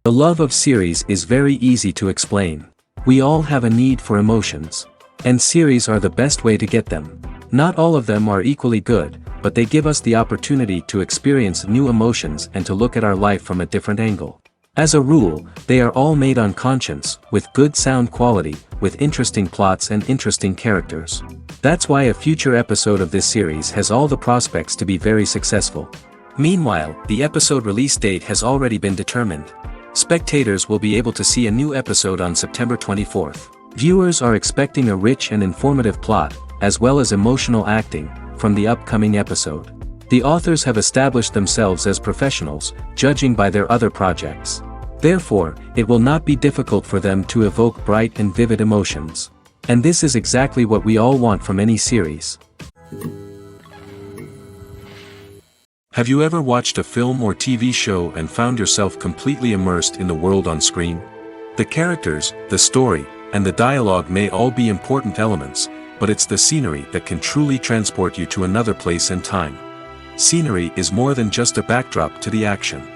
The love of series is very easy to explain. We all have a need for emotions. And series are the best way to get them. Not all of them are equally good, but they give us the opportunity to experience new emotions and to look at our life from a different angle. As a rule, they are all made on conscience, with good sound quality, with interesting plots and interesting characters. That's why a future episode of this series has all the prospects to be very successful. Meanwhile, the episode release date has already been determined. Spectators will be able to see a new episode on September 24th. Viewers are expecting a rich and informative plot, as well as emotional acting, from the upcoming episode. The authors have established themselves as professionals, judging by their other projects. Therefore, it will not be difficult for them to evoke bright and vivid emotions. And this is exactly what we all want from any series. Have you ever watched a film or TV show and found yourself completely immersed in the world on screen? The characters, the story, and the dialogue may all be important elements, but it's the scenery that can truly transport you to another place and time. Scenery is more than just a backdrop to the action.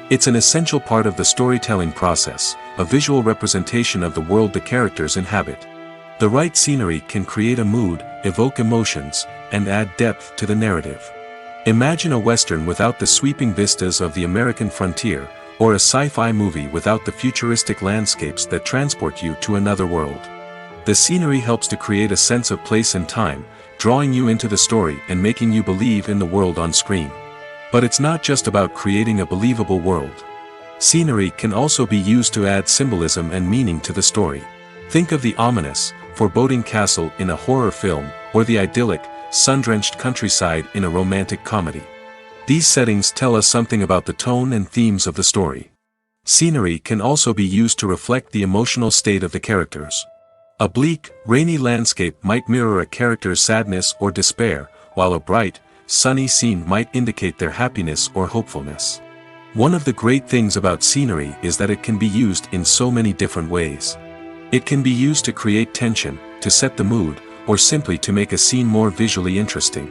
It's an essential part of the storytelling process, a visual representation of the world the characters inhabit. The right scenery can create a mood, evoke emotions, and add depth to the narrative. Imagine a western without the sweeping vistas of the American frontier, or a sci-fi movie without the futuristic landscapes that transport you to another world. The scenery helps to create a sense of place and time, drawing you into the story and making you believe in the world on screen. But it's not just about creating a believable world. Scenery can also be used to add symbolism and meaning to the story. Think of the ominous, foreboding castle in a horror film, or the idyllic, sun-drenched countryside in a romantic comedy. These settings tell us something about the tone and themes of the story. Scenery can also be used to reflect the emotional state of the characters. A bleak, rainy landscape might mirror a character's sadness or despair, while a bright, sunny scene might indicate their happiness or hopefulness. One of the great things about scenery is that it can be used in so many different ways. It can be used to create tension, to set the mood, or simply to make a scene more visually interesting.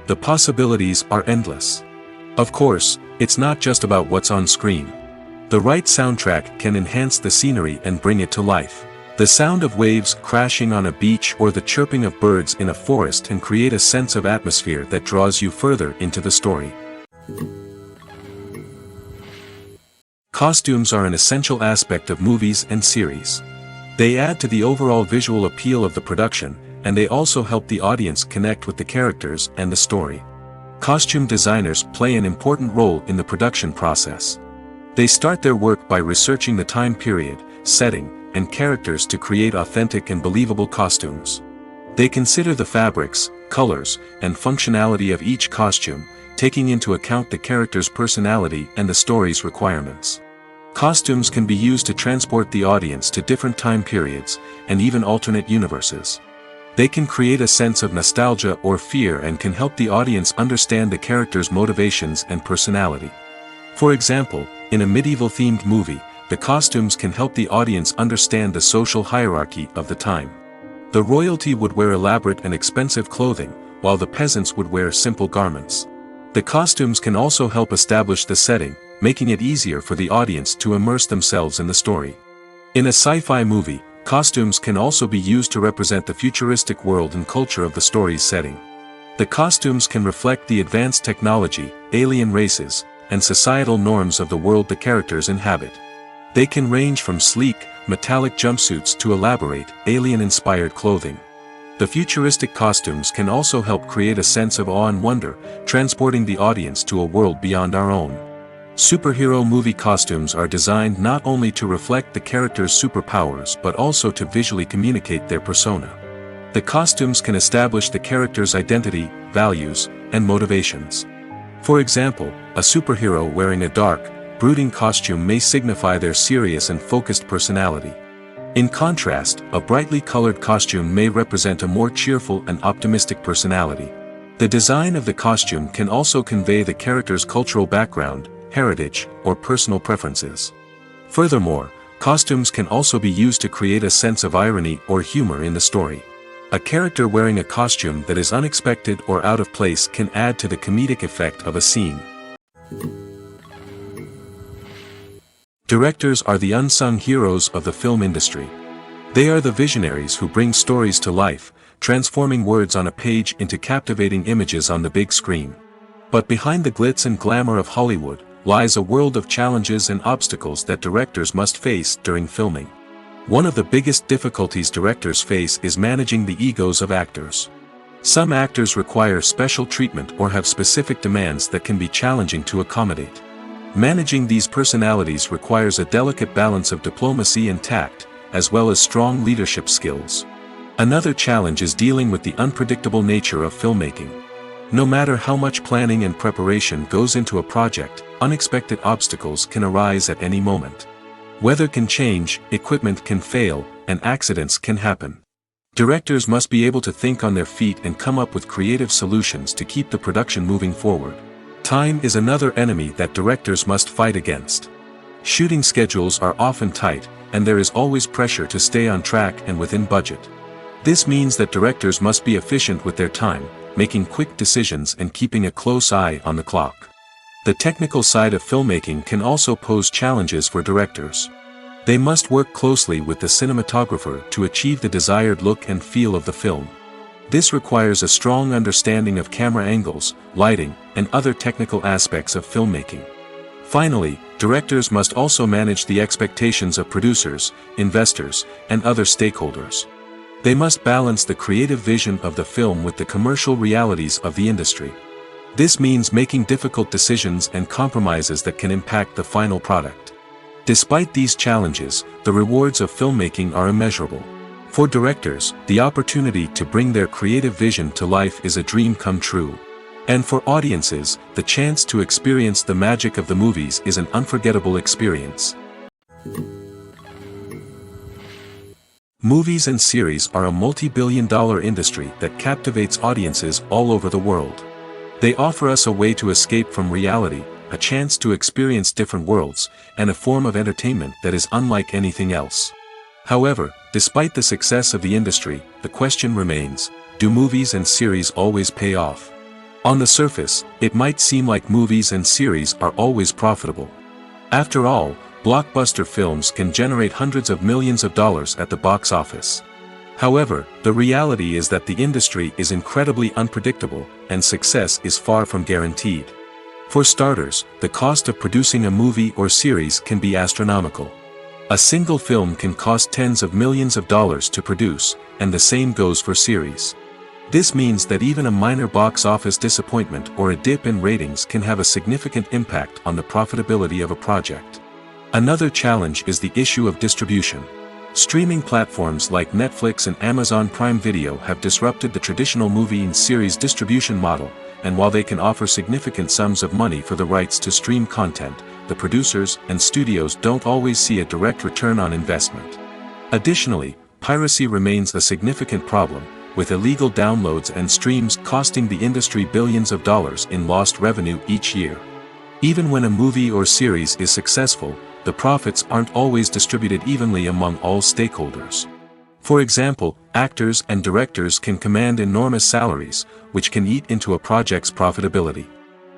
The possibilities are endless. Of course, it's not just about what's on screen. The right soundtrack can enhance the scenery and bring it to life. The sound of waves crashing on a beach or the chirping of birds in a forest can create a sense of atmosphere that draws you further into the story. Costumes are an essential aspect of movies and series. They add to the overall visual appeal of the production, and they also help the audience connect with the characters and the story. Costume designers play an important role in the production process. They start their work by researching the time period, setting, and characters to create authentic and believable costumes. They consider the fabrics, colors, and functionality of each costume, taking into account the character's personality and the story's requirements. Costumes can be used to transport the audience to different time periods, and even alternate universes. They can create a sense of nostalgia or fear and can help the audience understand the character's motivations and personality. For example, in a medieval-themed movie, the costumes can help the audience understand the social hierarchy of the time. The royalty would wear elaborate and expensive clothing, while the peasants would wear simple garments. The costumes can also help establish the setting, making it easier for the audience to immerse themselves in the story. In a sci-fi movie, costumes can also be used to represent the futuristic world and culture of the story's setting. The costumes can reflect the advanced technology, alien races, and societal norms of the world the characters inhabit. They can range from sleek, metallic jumpsuits to elaborate, alien-inspired clothing. The futuristic costumes can also help create a sense of awe and wonder, transporting the audience to a world beyond our own. Superhero movie costumes are designed not only to reflect the character's superpowers but also to visually communicate their persona. The costumes can establish the character's identity, values, and motivations. For example, a superhero wearing a dark, brooding costume may signify their serious and focused personality. In contrast, a brightly colored costume may represent a more cheerful and optimistic personality. The design of the costume can also convey the character's cultural background, heritage, or personal preferences. Furthermore, costumes can also be used to create a sense of irony or humor in the story. A character wearing a costume that is unexpected or out of place can add to the comedic effect of a scene. Directors are the unsung heroes of the film industry. They are the visionaries who bring stories to life, transforming words on a page into captivating images on the big screen. But behind the glitz and glamour of Hollywood, lies a world of challenges and obstacles that directors must face during filming. One of the biggest difficulties directors face is managing the egos of actors. Some actors require special treatment or have specific demands that can be challenging to accommodate. Managing these personalities requires a delicate balance of diplomacy and tact, as well as strong leadership skills. Another challenge is dealing with the unpredictable nature of filmmaking. No matter how much planning and preparation goes into a project, unexpected obstacles can arise at any moment. Weather can change, equipment can fail, and accidents can happen. Directors must be able to think on their feet and come up with creative solutions to keep the production moving forward. Time is another enemy that directors must fight against. Shooting schedules are often tight, and there is always pressure to stay on track and within budget. This means that directors must be efficient with their time, making quick decisions and keeping a close eye on the clock. The technical side of filmmaking can also pose challenges for directors. They must work closely with the cinematographer to achieve the desired look and feel of the film. This requires a strong understanding of camera angles, lighting, and other technical aspects of filmmaking. Finally, directors must also manage the expectations of producers, investors, and other stakeholders. They must balance the creative vision of the film with the commercial realities of the industry. This means making difficult decisions and compromises that can impact the final product. Despite these challenges, the rewards of filmmaking are immeasurable. For directors, the opportunity to bring their creative vision to life is a dream come true. And for audiences, the chance to experience the magic of the movies is an unforgettable experience. Movies and series are a multi-billion-dollar industry that captivates audiences all over the world. They offer us a way to escape from reality, a chance to experience different worlds, and a form of entertainment that is unlike anything else. However, despite the success of the industry, the question remains, do movies and series always pay off? On the surface, it might seem like movies and series are always profitable. After all, blockbuster films can generate hundreds of millions of dollars at the box office. However, the reality is that the industry is incredibly unpredictable, and success is far from guaranteed. For starters, the cost of producing a movie or series can be astronomical. A single film can cost tens of millions of dollars to produce, and the same goes for series. This means that even a minor box office disappointment or a dip in ratings can have a significant impact on the profitability of a project. Another challenge is the issue of distribution. Streaming platforms like Netflix and Amazon Prime Video have disrupted the traditional movie and series distribution model, and while they can offer significant sums of money for the rights to stream content, the producers and studios don't always see a direct return on investment. Additionally, piracy remains a significant problem, with illegal downloads and streams costing the industry billions of dollars in lost revenue each year. Even when a movie or series is successful, the profits aren't always distributed evenly among all stakeholders. For example, actors and directors can command enormous salaries, which can eat into a project's profitability.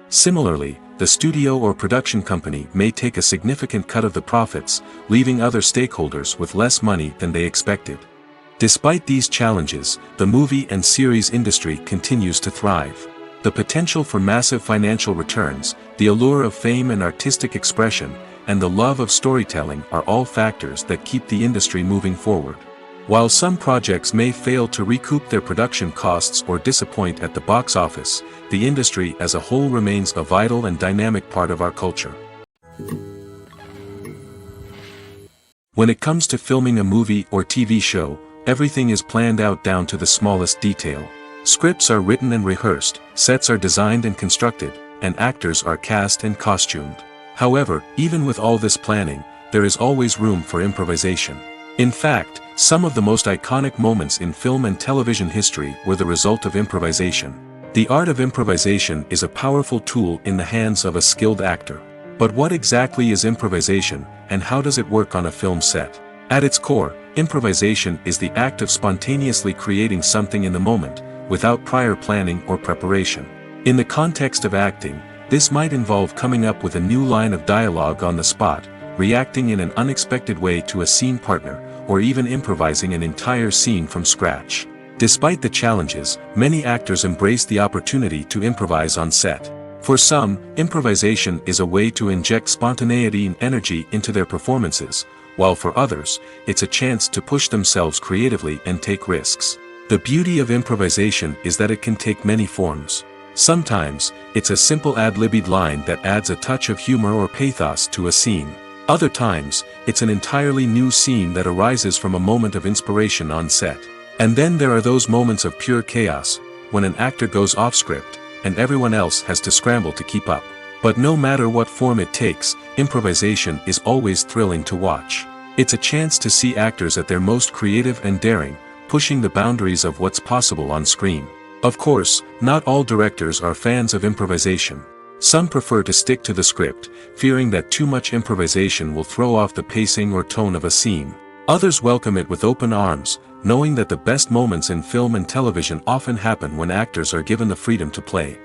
Similarly, the studio or production company may take a significant cut of the profits, leaving other stakeholders with less money than they expected. Despite these challenges, the movie and series industry continues to thrive. The potential for massive financial returns, the allure of fame and artistic expression, and the love of storytelling are all factors that keep the industry moving forward. While some projects may fail to recoup their production costs or disappoint at the box office, the industry as a whole remains a vital and dynamic part of our culture. When it comes to filming a movie or TV show, everything is planned out down to the smallest detail. Scripts are written and rehearsed, sets are designed and constructed, and actors are cast and costumed. However, even with all this planning, there is always room for improvisation. In fact, some of the most iconic moments in film and television history were the result of improvisation. The art of improvisation is a powerful tool in the hands of a skilled actor. But what exactly is improvisation, and how does it work on a film set? At its core, improvisation is the act of spontaneously creating something in the moment, without prior planning or preparation. In the context of acting, this might involve coming up with a new line of dialogue on the spot, reacting in an unexpected way to a scene partner, or even improvising an entire scene from scratch. Despite the challenges, many actors embrace the opportunity to improvise on set. For some, improvisation is a way to inject spontaneity and energy into their performances, while for others, it's a chance to push themselves creatively and take risks. The beauty of improvisation is that it can take many forms. Sometimes, it's a simple ad-libbed line that adds a touch of humor or pathos to a scene. Other times, it's an entirely new scene that arises from a moment of inspiration on set. And then there are those moments of pure chaos, when an actor goes off script, and everyone else has to scramble to keep up. But no matter what form it takes, improvisation is always thrilling to watch. It's a chance to see actors at their most creative and daring, pushing the boundaries of what's possible on screen. Of course, not all directors are fans of improvisation. Some prefer to stick to the script, fearing that too much improvisation will throw off the pacing or tone of a scene. Others welcome it with open arms, knowing that the best moments in film and television often happen when actors are given the freedom to play.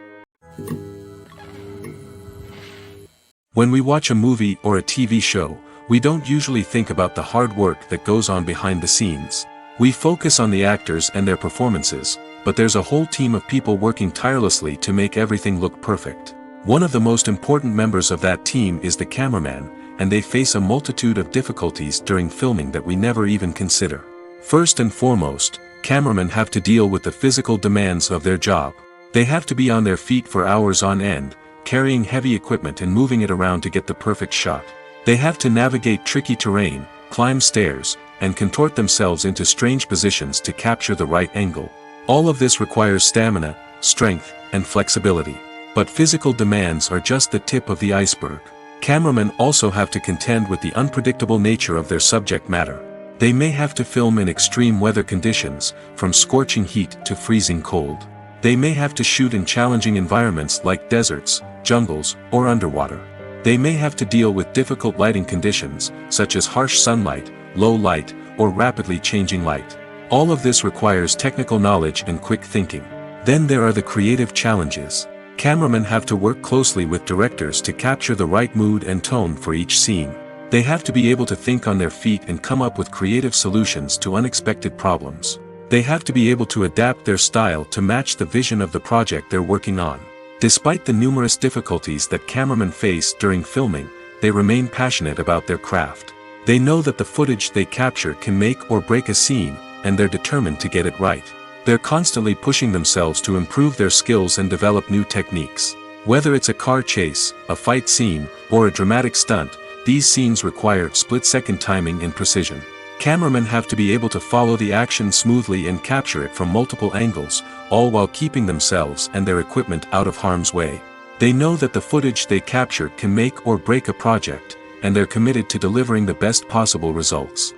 When we watch a movie or a TV show, we don't usually think about the hard work that goes on behind the scenes. We focus on the actors and their performances, but there's a whole team of people working tirelessly to make everything look perfect. One of the most important members of that team is the cameraman, and they face a multitude of difficulties during filming that we never even consider. First and foremost, cameramen have to deal with the physical demands of their job. They have to be on their feet for hours on end, carrying heavy equipment and moving it around to get the perfect shot. They have to navigate tricky terrain, climb stairs, and contort themselves into strange positions to capture the right angle. All of this requires stamina, strength, and flexibility. But physical demands are just the tip of the iceberg. Cameramen also have to contend with the unpredictable nature of their subject matter. They may have to film in extreme weather conditions, from scorching heat to freezing cold. They may have to shoot in challenging environments like deserts, jungles, or underwater. They may have to deal with difficult lighting conditions, such as harsh sunlight, low light, or rapidly changing light. All of this requires technical knowledge and quick thinking. Then there are the creative challenges. Cameramen have to work closely with directors to capture the right mood and tone for each scene. They have to be able to think on their feet and come up with creative solutions to unexpected problems. They have to be able to adapt their style to match the vision of the project they're working on. Despite the numerous difficulties that cameramen face during filming, they remain passionate about their craft. They know that the footage they capture can make or break a scene, and they're determined to get it right. They're constantly pushing themselves to improve their skills and develop new techniques. Whether it's a car chase, a fight scene, or a dramatic stunt, these scenes require split-second timing and precision. Cameramen have to be able to follow the action smoothly and capture it from multiple angles, all while keeping themselves and their equipment out of harm's way. They know that the footage they capture can make or break a project, and they're committed to delivering the best possible results.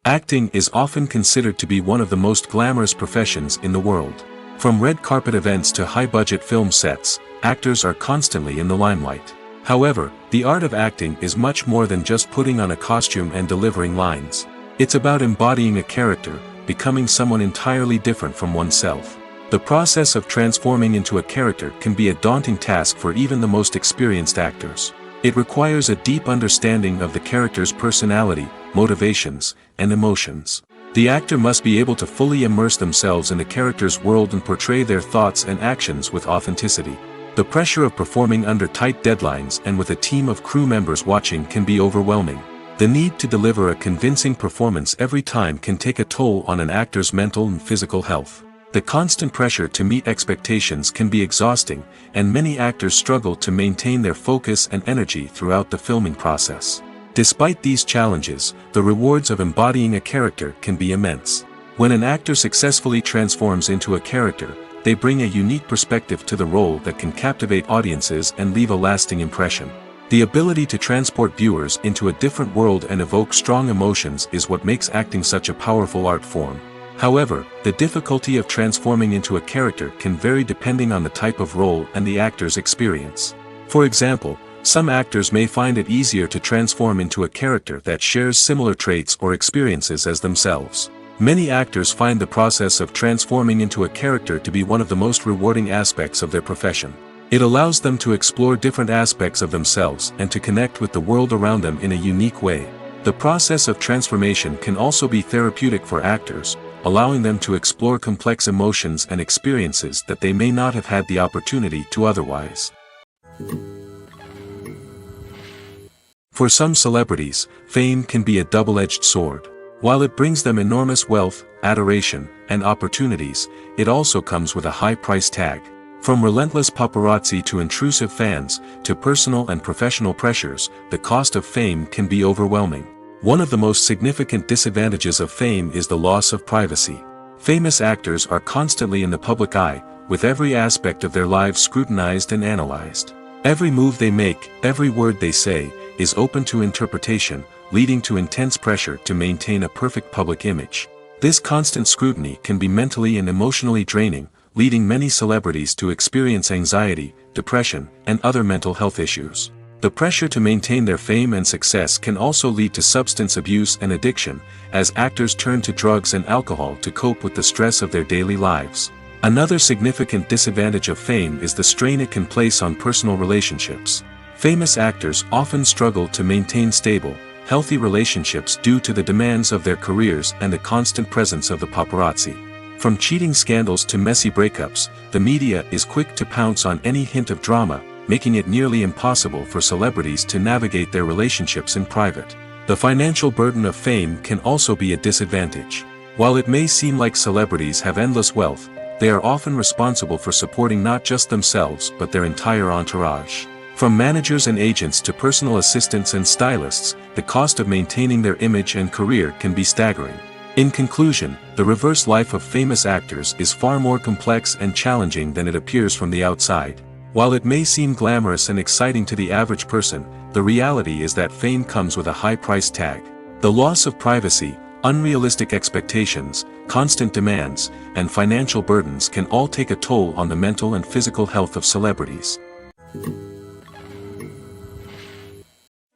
Acting is often considered to be one of the most glamorous professions in the world. From red carpet events to high-budget film sets, actors are constantly in the limelight. However, the art of acting is much more than just putting on a costume and delivering lines. It's about embodying a character, becoming someone entirely different from oneself. The process of transforming into a character can be a daunting task for even the most experienced actors. It requires a deep understanding of the character's personality, motivations, and emotions. The actor must be able to fully immerse themselves in the character's world and portray their thoughts and actions with authenticity. The pressure of performing under tight deadlines and with a team of crew members watching can be overwhelming. The need to deliver a convincing performance every time can take a toll on an actor's mental and physical health. The constant pressure to meet expectations can be exhausting, and many actors struggle to maintain their focus and energy throughout the filming process. Despite these challenges, the rewards of embodying a character can be immense. When an actor successfully transforms into a character, they bring a unique perspective to the role that can captivate audiences and leave a lasting impression. The ability to transport viewers into a different world and evoke strong emotions is what makes acting such a powerful art form. However, the difficulty of transforming into a character can vary depending on the type of role and the actor's experience. For example, some actors may find it easier to transform into a character that shares similar traits or experiences as themselves. Many actors find the process of transforming into a character to be one of the most rewarding aspects of their profession. It allows them to explore different aspects of themselves and to connect with the world around them in a unique way. The process of transformation can also be therapeutic for actors, allowing them to explore complex emotions and experiences that they may not have had the opportunity to otherwise. For some celebrities, fame can be a double-edged sword. While it brings them enormous wealth, adoration, and opportunities, it also comes with a high price tag. From relentless paparazzi to intrusive fans, to personal and professional pressures, the cost of fame can be overwhelming. One of the most significant disadvantages of fame is the loss of privacy. Famous actors are constantly in the public eye, with every aspect of their lives scrutinized and analyzed. Every move they make, every word they say, is open to interpretation, leading to intense pressure to maintain a perfect public image. This constant scrutiny can be mentally and emotionally draining, leading many celebrities to experience anxiety, depression, and other mental health issues. The pressure to maintain their fame and success can also lead to substance abuse and addiction, as actors turn to drugs and alcohol to cope with the stress of their daily lives. Another significant disadvantage of fame is the strain it can place on personal relationships. Famous actors often struggle to maintain stable, healthy relationships due to the demands of their careers and the constant presence of the paparazzi. From cheating scandals to messy breakups, the media is quick to pounce on any hint of drama, making it nearly impossible for celebrities to navigate their relationships in private. The financial burden of fame can also be a disadvantage. While it may seem like celebrities have endless wealth, they are often responsible for supporting not just themselves but their entire entourage. From managers and agents to personal assistants and stylists, the cost of maintaining their image and career can be staggering. In conclusion, the reverse life of famous actors is far more complex and challenging than it appears from the outside. While it may seem glamorous and exciting to the average person, the reality is that fame comes with a high price tag. The loss of privacy, unrealistic expectations, constant demands, and financial burdens can all take a toll on the mental and physical health of celebrities.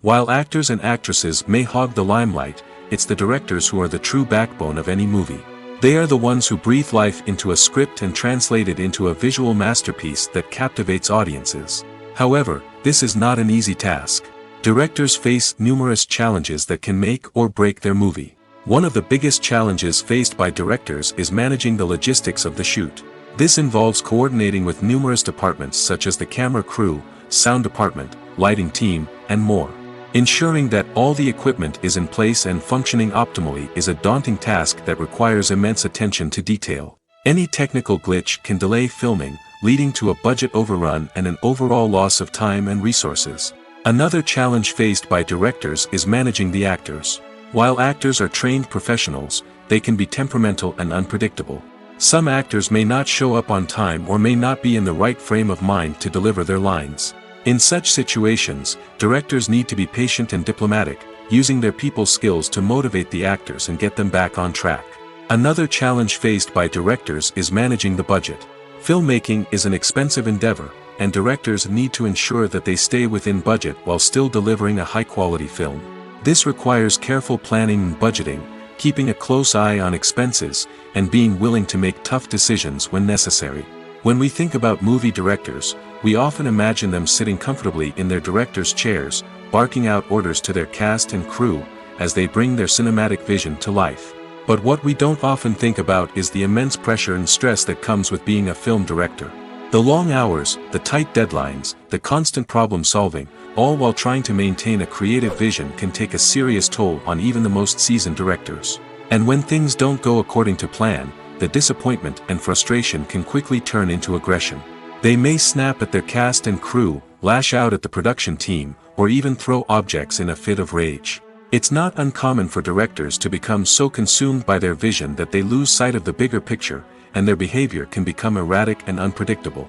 While actors and actresses may hog the limelight, it's the directors who are the true backbone of any movie. They are the ones who breathe life into a script and translate it into a visual masterpiece that captivates audiences. However, this is not an easy task. Directors face numerous challenges that can make or break their movie. One of the biggest challenges faced by directors is managing the logistics of the shoot. This involves coordinating with numerous departments such as the camera crew, sound department, lighting team, and more. Ensuring that all the equipment is in place and functioning optimally is a daunting task that requires immense attention to detail. Any technical glitch can delay filming, leading to a budget overrun and an overall loss of time and resources. Another challenge faced by directors is managing the actors. While actors are trained professionals, they can be temperamental and unpredictable. Some actors may not show up on time or may not be in the right frame of mind to deliver their lines. In such situations, directors need to be patient and diplomatic, using their people skills to motivate the actors and get them back on track. Another challenge faced by directors is managing the budget. Filmmaking is an expensive endeavor, and directors need to ensure that they stay within budget while still delivering a high-quality film. This requires careful planning and budgeting, keeping a close eye on expenses, and being willing to make tough decisions when necessary. When we think about movie directors, we often imagine them sitting comfortably in their director's chairs, barking out orders to their cast and crew, as they bring their cinematic vision to life. But what we don't often think about is the immense pressure and stress that comes with being a film director. The long hours, the tight deadlines, the constant problem solving, all while trying to maintain a creative vision can take a serious toll on even the most seasoned directors. And when things don't go according to plan, the disappointment and frustration can quickly turn into aggression. They may snap at their cast and crew, lash out at the production team, or even throw objects in a fit of rage. It's not uncommon for directors to become so consumed by their vision that they lose sight of the bigger picture, and their behavior can become erratic and unpredictable.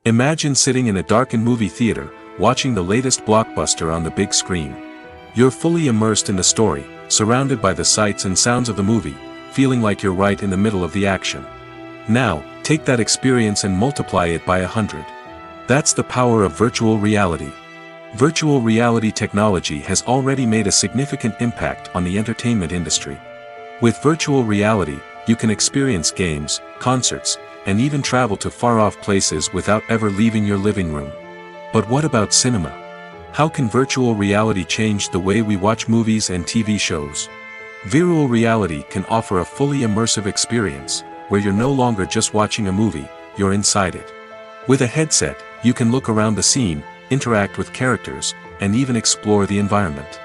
Imagine sitting in a darkened movie theater, watching the latest blockbuster on the big screen. You're fully immersed in the story, surrounded by the sights and sounds of the movie, feeling like you're right in the middle of the action. Now, take that experience and multiply it by 100. That's the power of virtual reality. Virtual reality technology has already made a significant impact on the entertainment industry. With virtual reality, you can experience games, concerts, and even travel to far-off places without ever leaving your living room. But what about cinema? How can virtual reality change the way we watch movies and TV shows? Virtual reality can offer a fully immersive experience, where you're no longer just watching a movie, you're inside it. With a headset, you can look around the scene, interact with characters, and even explore the environment.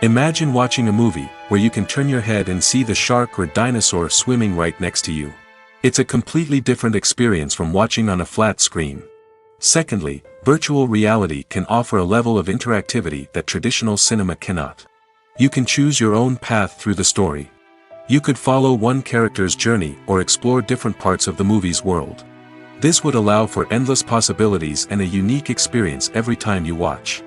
Imagine watching a movie, where you can turn your head and see the shark or dinosaur swimming right next to you. It's a completely different experience from watching on a flat screen. Secondly, virtual reality can offer a level of interactivity that traditional cinema cannot. You can choose your own path through the story. You could follow one character's journey or explore different parts of the movie's world. This would allow for endless possibilities and a unique experience every time you watch.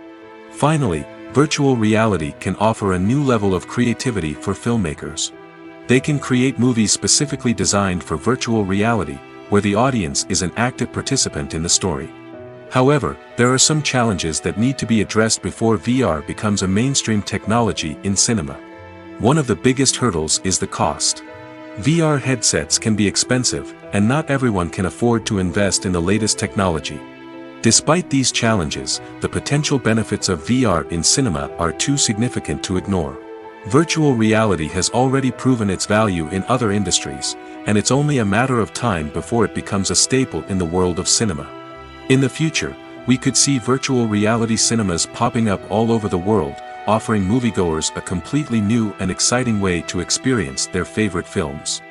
Finally, virtual reality can offer a new level of creativity for filmmakers. They can create movies specifically designed for virtual reality, where the audience is an active participant in the story. However, there are some challenges that need to be addressed before VR becomes a mainstream technology in cinema. One of the biggest hurdles is the cost. VR headsets can be expensive, and not everyone can afford to invest in the latest technology. Despite these challenges, the potential benefits of VR in cinema are too significant to ignore. Virtual reality has already proven its value in other industries, and it's only a matter of time before it becomes a staple in the world of cinema. In the future, we could see virtual reality cinemas popping up all over the world, offering moviegoers a completely new and exciting way to experience their favorite films.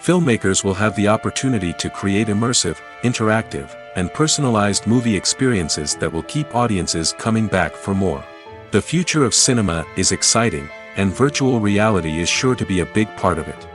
Filmmakers will have the opportunity to create immersive, interactive, and personalized movie experiences that will keep audiences coming back for more. The future of cinema is exciting, and virtual reality is sure to be a big part of it.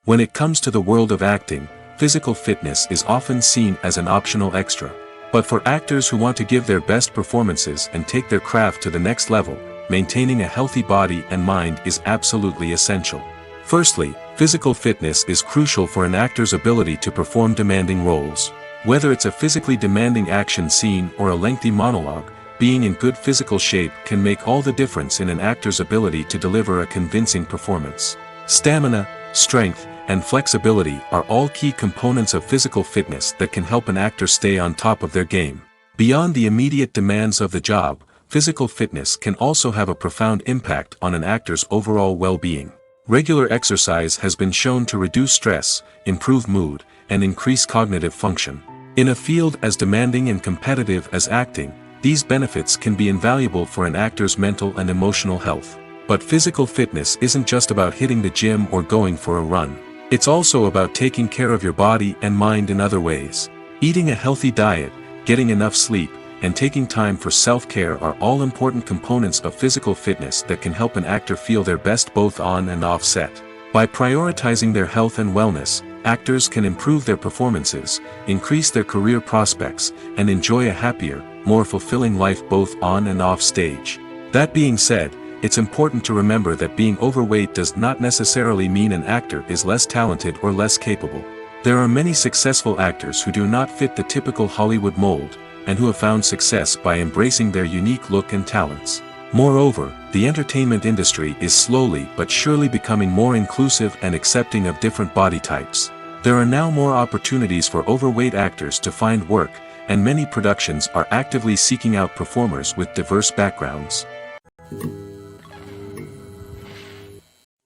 When it comes to the world of acting, physical fitness is often seen as an optional extra. But for actors who want to give their best performances and take their craft to the next level, maintaining a healthy body and mind is absolutely essential. Firstly, physical fitness is crucial for an actor's ability to perform demanding roles. Whether it's a physically demanding action scene or a lengthy monologue, being in good physical shape can make all the difference in an actor's ability to deliver a convincing performance. Stamina, strength, and flexibility are all key components of physical fitness that can help an actor stay on top of their game. Beyond the immediate demands of the job, physical fitness can also have a profound impact on an actor's overall well-being. Regular exercise has been shown to reduce stress, improve mood, and increase cognitive function. In a field as demanding and competitive as acting, these benefits can be invaluable for an actor's mental and emotional health. But physical fitness isn't just about hitting the gym or going for a run. It's also about taking care of your body and mind in other ways. Eating a healthy diet, getting enough sleep, and taking time for self-care are all important components of physical fitness that can help an actor feel their best both on and off set. By prioritizing their health and wellness, actors can improve their performances, increase their career prospects, and enjoy a happier, more fulfilling life both on and off stage. That being said, it's important to remember that being overweight does not necessarily mean an actor is less talented or less capable. There are many successful actors who do not fit the typical Hollywood mold, and who have found success by embracing their unique look and talents. Moreover, the entertainment industry is slowly but surely becoming more inclusive and accepting of different body types. There are now more opportunities for overweight actors to find work, and many productions are actively seeking out performers with diverse backgrounds.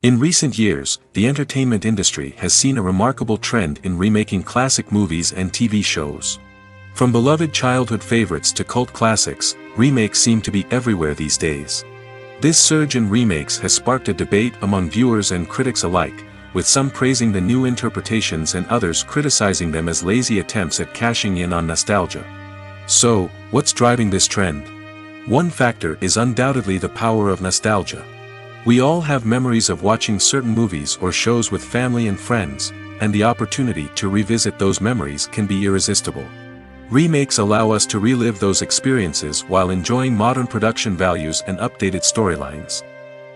In recent years, the entertainment industry has seen a remarkable trend in remaking classic movies and TV shows. From beloved childhood favorites to cult classics, remakes seem to be everywhere these days. This surge in remakes has sparked a debate among viewers and critics alike, with some praising the new interpretations and others criticizing them as lazy attempts at cashing in on nostalgia. So, what's driving this trend? One factor is undoubtedly the power of nostalgia. We all have memories of watching certain movies or shows with family and friends, and the opportunity to revisit those memories can be irresistible. Remakes allow us to relive those experiences while enjoying modern production values and updated storylines.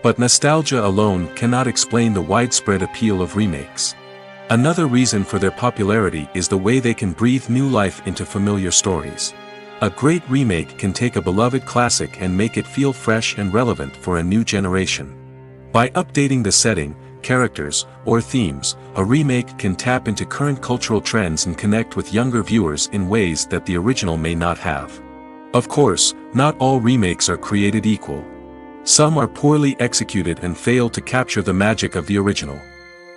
But nostalgia alone cannot explain the widespread appeal of remakes. Another reason for their popularity is the way they can breathe new life into familiar stories. A great remake can take a beloved classic and make it feel fresh and relevant for a new generation. By updating the setting, characters, or themes, a remake can tap into current cultural trends and connect with younger viewers in ways that the original may not have. Of course, not all remakes are created equal. Some are poorly executed and fail to capture the magic of the original.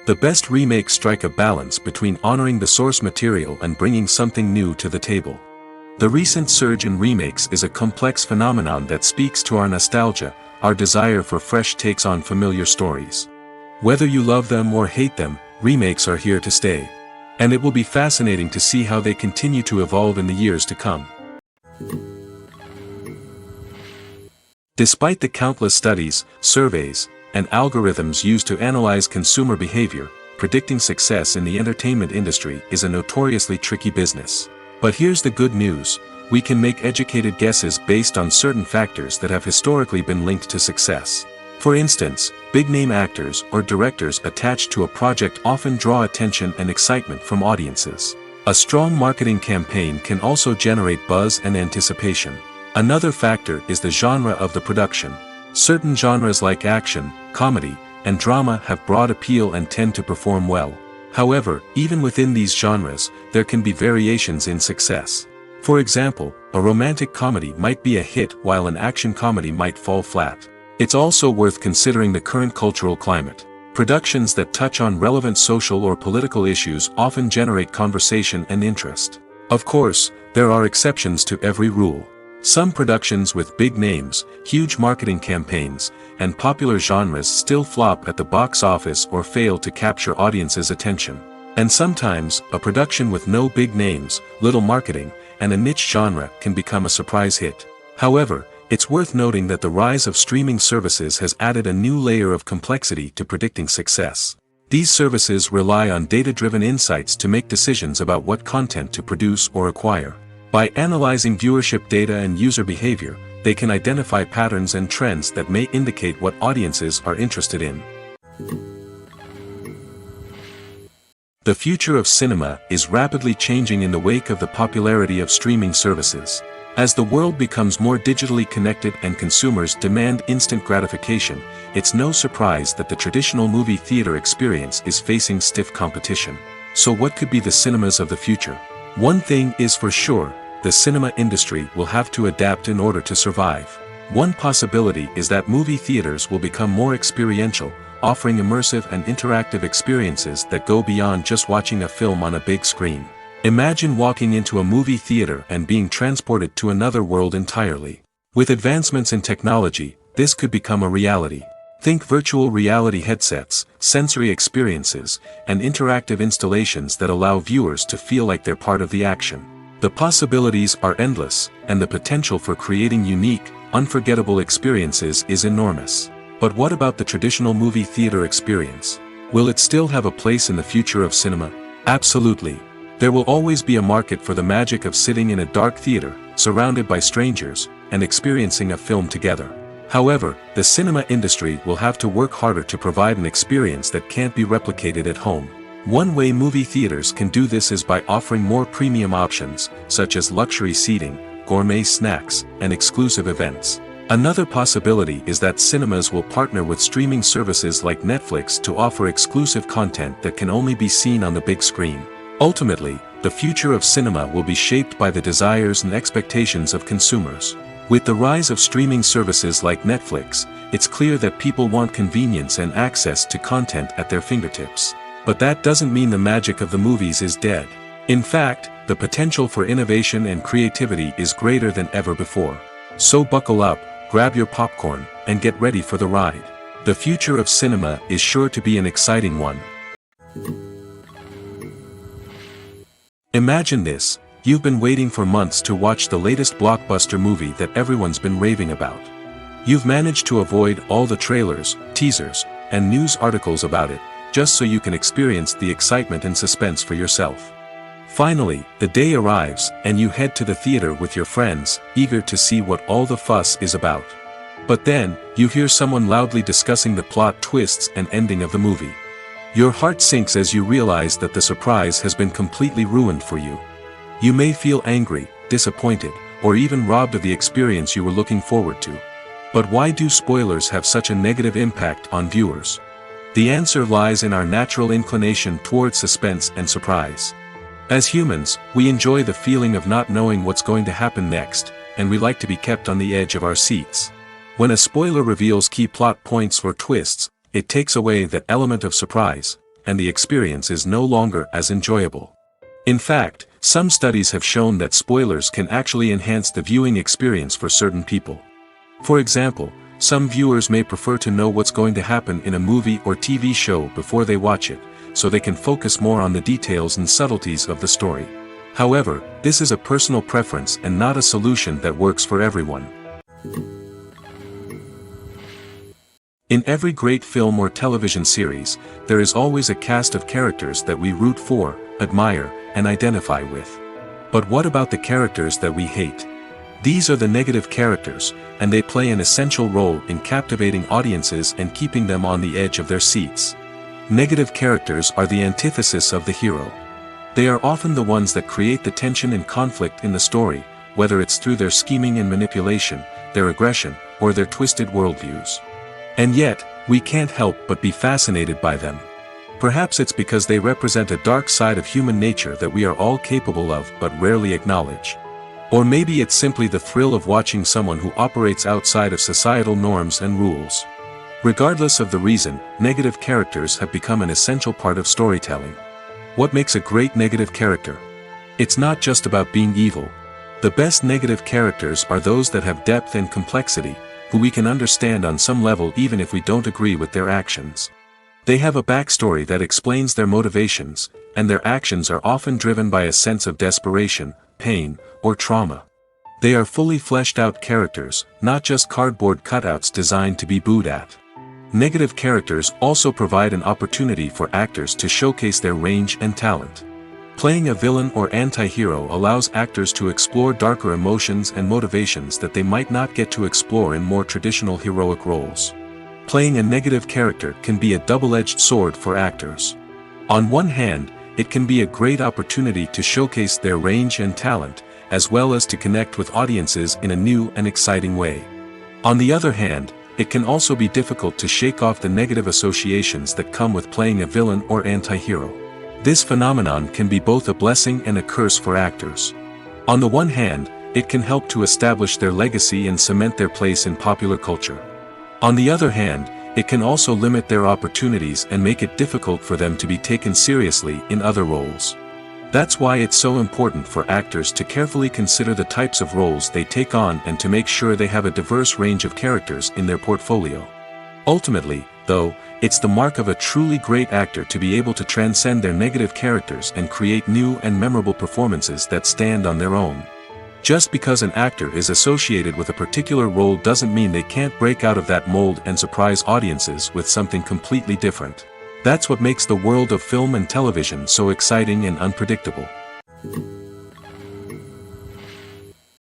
The best remakes strike a balance between honoring the source material and bringing something new to the table. The recent surge in remakes is a complex phenomenon that speaks to our nostalgia, our desire for fresh takes on familiar stories. Whether you love them or hate them, remakes are here to stay. And it will be fascinating to see how they continue to evolve in the years to come. Despite the countless studies, surveys, and algorithms used to analyze consumer behavior, predicting success in the entertainment industry is a notoriously tricky business. But here's the good news: we can make educated guesses based on certain factors that have historically been linked to success. For instance, big-name actors or directors attached to a project often draw attention and excitement from audiences. A strong marketing campaign can also generate buzz and anticipation. Another factor is the genre of the production. Certain genres like action, comedy, and drama have broad appeal and tend to perform well. However, even within these genres, there can be variations in success. For example, a romantic comedy might be a hit while an action comedy might fall flat. It's also worth considering the current cultural climate. Productions that touch on relevant social or political issues often generate conversation and interest. Of course, there are exceptions to every rule. Some productions with big names, huge marketing campaigns, and popular genres still flop at the box office or fail to capture audiences' attention. And sometimes, a production with no big names, little marketing, and a niche genre can become a surprise hit. However, it's worth noting that the rise of streaming services has added a new layer of complexity to predicting success. These services rely on data-driven insights to make decisions about what content to produce or acquire. By analyzing viewership data and user behavior, they can identify patterns and trends that may indicate what audiences are interested in. The future of cinema is rapidly changing in the wake of the popularity of streaming services. As the world becomes more digitally connected and consumers demand instant gratification, it's no surprise that the traditional movie theater experience is facing stiff competition. So what could be the cinemas of the future? One thing is for sure: the cinema industry will have to adapt in order to survive. One possibility is that movie theaters will become more experiential, offering immersive and interactive experiences that go beyond just watching a film on a big screen. Imagine walking into a movie theater and being transported to another world entirely. With advancements in technology, this could become a reality. Think virtual reality headsets, sensory experiences, and interactive installations that allow viewers to feel like they're part of the action. The possibilities are endless, and the potential for creating unique, unforgettable experiences is enormous. But what about the traditional movie theater experience? Will it still have a place in the future of cinema? Absolutely. There will always be a market for the magic of sitting in a dark theater, surrounded by strangers, and experiencing a film together. However, the cinema industry will have to work harder to provide an experience that can't be replicated at home. One way movie theaters can do this is by offering more premium options, such as luxury seating, gourmet snacks, and exclusive events. Another possibility is that cinemas will partner with streaming services like Netflix to offer exclusive content that can only be seen on the big screen. Ultimately, the future of cinema will be shaped by the desires and expectations of consumers. With the rise of streaming services like Netflix, it's clear that people want convenience and access to content at their fingertips. But that doesn't mean the magic of the movies is dead. In fact, the potential for innovation and creativity is greater than ever before. So buckle up, grab your popcorn, and get ready for the ride. The future of cinema is sure to be an exciting one. Imagine this: you've been waiting for months to watch the latest blockbuster movie that everyone's been raving about. You've managed to avoid all the trailers, teasers, and news articles about it, just so you can experience the excitement and suspense for yourself. Finally, the day arrives, and you head to the theater with your friends, eager to see what all the fuss is about. But then, you hear someone loudly discussing the plot twists and ending of the movie. Your heart sinks as you realize that the surprise has been completely ruined for you. You may feel angry, disappointed, or even robbed of the experience you were looking forward to. But why do spoilers have such a negative impact on viewers? The answer lies in our natural inclination towards suspense and surprise. As humans, we enjoy the feeling of not knowing what's going to happen next, and we like to be kept on the edge of our seats. When a spoiler reveals key plot points or twists, it takes away that element of surprise, and the experience is no longer as enjoyable. In fact, some studies have shown that spoilers can actually enhance the viewing experience for certain people. For example, some viewers may prefer to know what's going to happen in a movie or TV show before they watch it, so they can focus more on the details and subtleties of the story. However, this is a personal preference and not a solution that works for everyone. In every great film or television series, there is always a cast of characters that we root for, admire, and identify with. But what about the characters that we hate? These are the negative characters, and they play an essential role in captivating audiences and keeping them on the edge of their seats. Negative characters are the antithesis of the hero. They are often the ones that create the tension and conflict in the story, whether it's through their scheming and manipulation, their aggression, or their twisted worldviews. And yet, we can't help but be fascinated by them. Perhaps it's because they represent a dark side of human nature that we are all capable of but rarely acknowledge. Or maybe it's simply the thrill of watching someone who operates outside of societal norms and rules. Regardless of the reason, negative characters have become an essential part of storytelling. What makes a great negative character? It's not just about being evil. The best negative characters are those that have depth and complexity, who we can understand on some level even if we don't agree with their actions. They have a backstory that explains their motivations, and their actions are often driven by a sense of desperation, pain, or trauma. They are fully fleshed out characters, not just cardboard cutouts designed to be booed at. Negative characters also provide an opportunity for actors to showcase their range and talent. Playing a villain or anti-hero allows actors to explore darker emotions and motivations that they might not get to explore in more traditional heroic roles. Playing a negative character can be a double-edged sword for actors. On one hand, it can be a great opportunity to showcase their range and talent, as well as to connect with audiences in a new and exciting way. On the other hand, it can also be difficult to shake off the negative associations that come with playing a villain or anti-hero. This phenomenon can be both a blessing and a curse for actors. On the one hand, it can help to establish their legacy and cement their place in popular culture. On the other hand, it can also limit their opportunities and make it difficult for them to be taken seriously in other roles. That's why it's so important for actors to carefully consider the types of roles they take on and to make sure they have a diverse range of characters in their portfolio. Ultimately, though, it's the mark of a truly great actor to be able to transcend their negative characters and create new and memorable performances that stand on their own. Just because an actor is associated with a particular role doesn't mean they can't break out of that mold and surprise audiences with something completely different. That's what makes the world of film and television so exciting and unpredictable.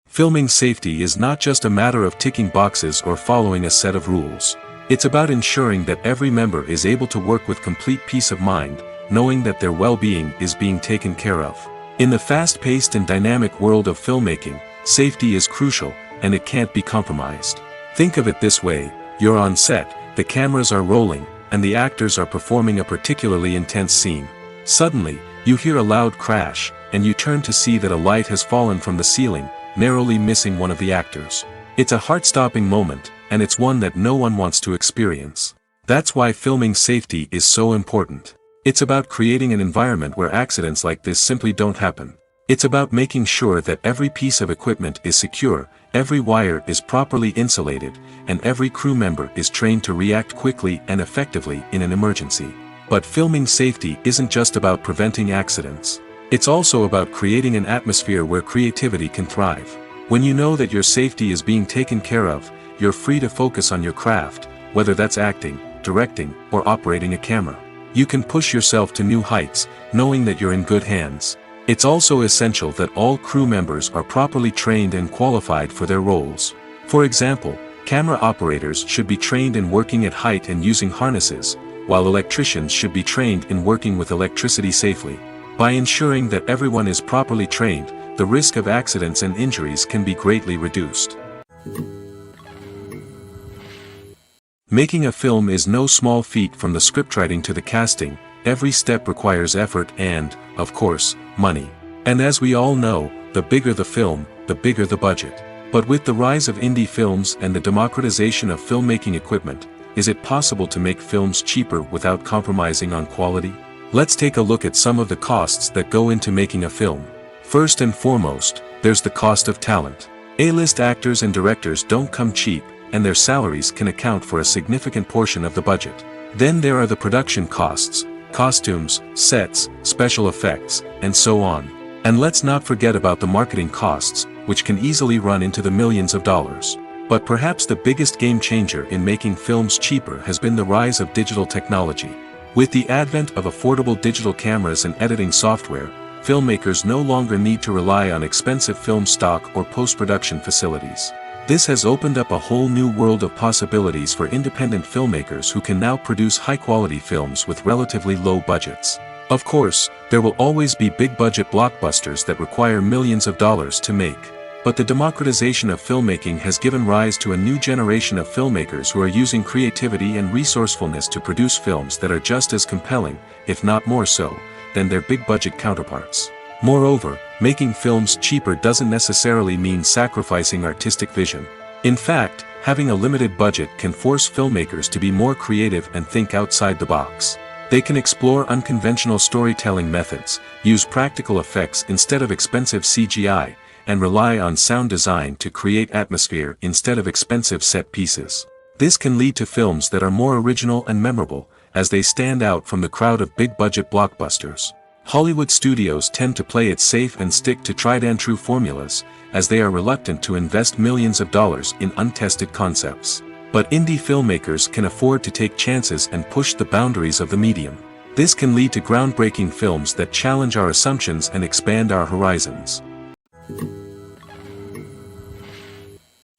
Filming safety is not just a matter of ticking boxes or following a set of rules. It's about ensuring that every member is able to work with complete peace of mind, knowing that their well-being is being taken care of. In the fast-paced and dynamic world of filmmaking, safety is crucial, and it can't be compromised. Think of it this way: you're on set, the cameras are rolling, and the actors are performing a particularly intense scene. Suddenly, you hear a loud crash, and you turn to see that a light has fallen from the ceiling, narrowly missing one of the actors. It's a heart-stopping moment, and it's one that no one wants to experience. That's why filming safety is so important. It's about creating an environment where accidents like this simply don't happen. It's about making sure that every piece of equipment is secure, every wire is properly insulated, and every crew member is trained to react quickly and effectively in an emergency. But filming safety isn't just about preventing accidents. It's also about creating an atmosphere where creativity can thrive. When you know that your safety is being taken care of, you're free to focus on your craft, whether that's acting, directing, or operating a camera. You can push yourself to new heights, knowing that you're in good hands. It's also essential that all crew members are properly trained and qualified for their roles. For example, camera operators should be trained in working at height and using harnesses, while electricians should be trained in working with electricity safely. By ensuring that everyone is properly trained, the risk of accidents and injuries can be greatly reduced. Making a film is no small feat. From the scriptwriting to the casting, every step requires effort and, of course, money. And as we all know, the bigger the film, the bigger the budget. But with the rise of indie films and the democratization of filmmaking equipment, is it possible to make films cheaper without compromising on quality? Let's take a look at some of the costs that go into making a film. First and foremost, there's the cost of talent. A-list actors and directors don't come cheap, and their salaries can account for a significant portion of the budget. Then there are the production costs, costumes, sets, special effects, and so on. And let's not forget about the marketing costs, which can easily run into the millions of dollars. But perhaps the biggest game changer in making films cheaper has been the rise of digital technology. With the advent of affordable digital cameras and editing software, filmmakers no longer need to rely on expensive film stock or post-production facilities. This has opened up a whole new world of possibilities for independent filmmakers who can now produce high-quality films with relatively low budgets. Of course, there will always be big-budget blockbusters that require millions of dollars to make. But the democratization of filmmaking has given rise to a new generation of filmmakers who are using creativity and resourcefulness to produce films that are just as compelling, if not more so, than their big-budget counterparts. Moreover, making films cheaper doesn't necessarily mean sacrificing artistic vision. In fact, having a limited budget can force filmmakers to be more creative and think outside the box. They can explore unconventional storytelling methods, use practical effects instead of expensive CGI, and rely on sound design to create atmosphere instead of expensive set pieces. This can lead to films that are more original and memorable, as they stand out from the crowd of big-budget blockbusters. Hollywood studios tend to play it safe and stick to tried-and-true formulas, as they are reluctant to invest millions of dollars in untested concepts. But indie filmmakers can afford to take chances and push the boundaries of the medium. This can lead to groundbreaking films that challenge our assumptions and expand our horizons.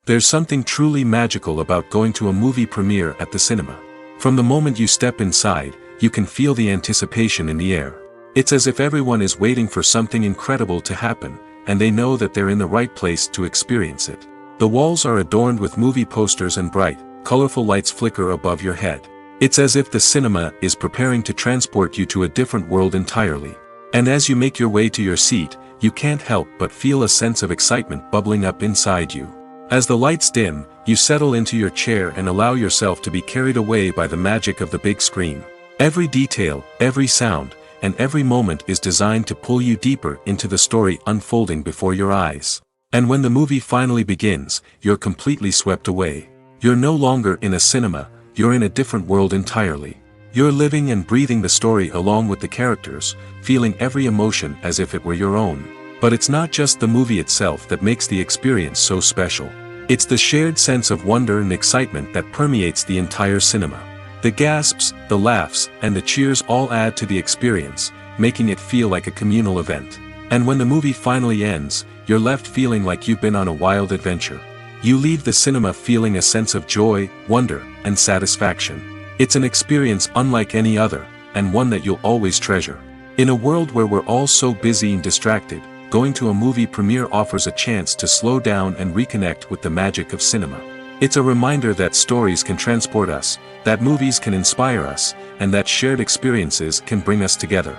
There's something truly magical about going to a movie premiere at the cinema. From the moment you step inside, you can feel the anticipation in the air. It's as if everyone is waiting for something incredible to happen, and they know that they're in the right place to experience it. The walls are adorned with movie posters and bright, colorful lights flicker above your head. It's as if the cinema is preparing to transport you to a different world entirely. And as you make your way to your seat, you can't help but feel a sense of excitement bubbling up inside you. As the lights dim, you settle into your chair and allow yourself to be carried away by the magic of the big screen. Every detail, every sound, and every moment is designed to pull you deeper into the story unfolding before your eyes. And when the movie finally begins, you're completely swept away. You're no longer in a cinema, you're in a different world entirely. You're living and breathing the story along with the characters, feeling every emotion as if it were your own. But it's not just the movie itself that makes the experience so special. It's the shared sense of wonder and excitement that permeates the entire cinema. The gasps, the laughs, and the cheers all add to the experience, making it feel like a communal event. And when the movie finally ends, you're left feeling like you've been on a wild adventure. You leave the cinema feeling a sense of joy, wonder, and satisfaction. It's an experience unlike any other, and one that you'll always treasure. In a world where we're all so busy and distracted, going to a movie premiere offers a chance to slow down and reconnect with the magic of cinema. It's a reminder that stories can transport us, that movies can inspire us, and that shared experiences can bring us together.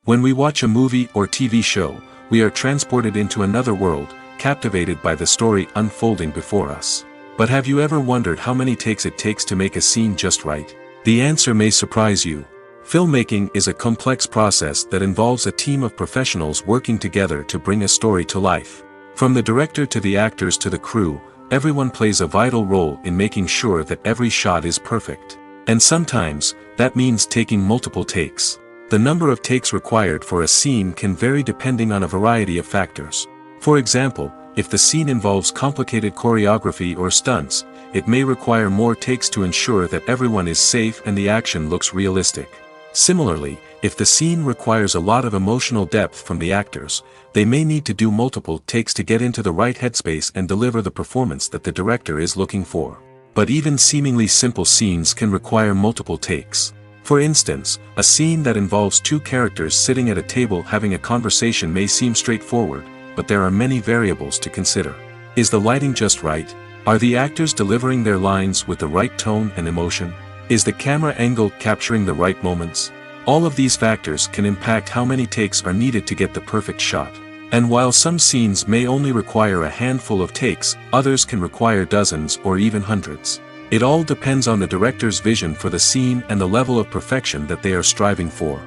When we watch a movie or TV show, we are transported into another world, captivated by the story unfolding before us. But have you ever wondered how many takes it takes to make a scene just right? The answer may surprise you. Filmmaking is a complex process that involves a team of professionals working together to bring a story to life. From the director to the actors to the crew, everyone plays a vital role in making sure that every shot is perfect. And sometimes, that means taking multiple takes. The number of takes required for a scene can vary depending on a variety of factors. For example, if the scene involves complicated choreography or stunts, it may require more takes to ensure that everyone is safe and the action looks realistic. Similarly, if the scene requires a lot of emotional depth from the actors, they may need to do multiple takes to get into the right headspace and deliver the performance that the director is looking for. But even seemingly simple scenes can require multiple takes. For instance, a scene that involves two characters sitting at a table having a conversation may seem straightforward, but there are many variables to consider. Is the lighting just right? Are the actors delivering their lines with the right tone and emotion? Is the camera angle capturing the right moments? All of these factors can impact how many takes are needed to get the perfect shot. And while some scenes may only require a handful of takes, others can require dozens or even hundreds. It all depends on the director's vision for the scene and the level of perfection that they are striving for.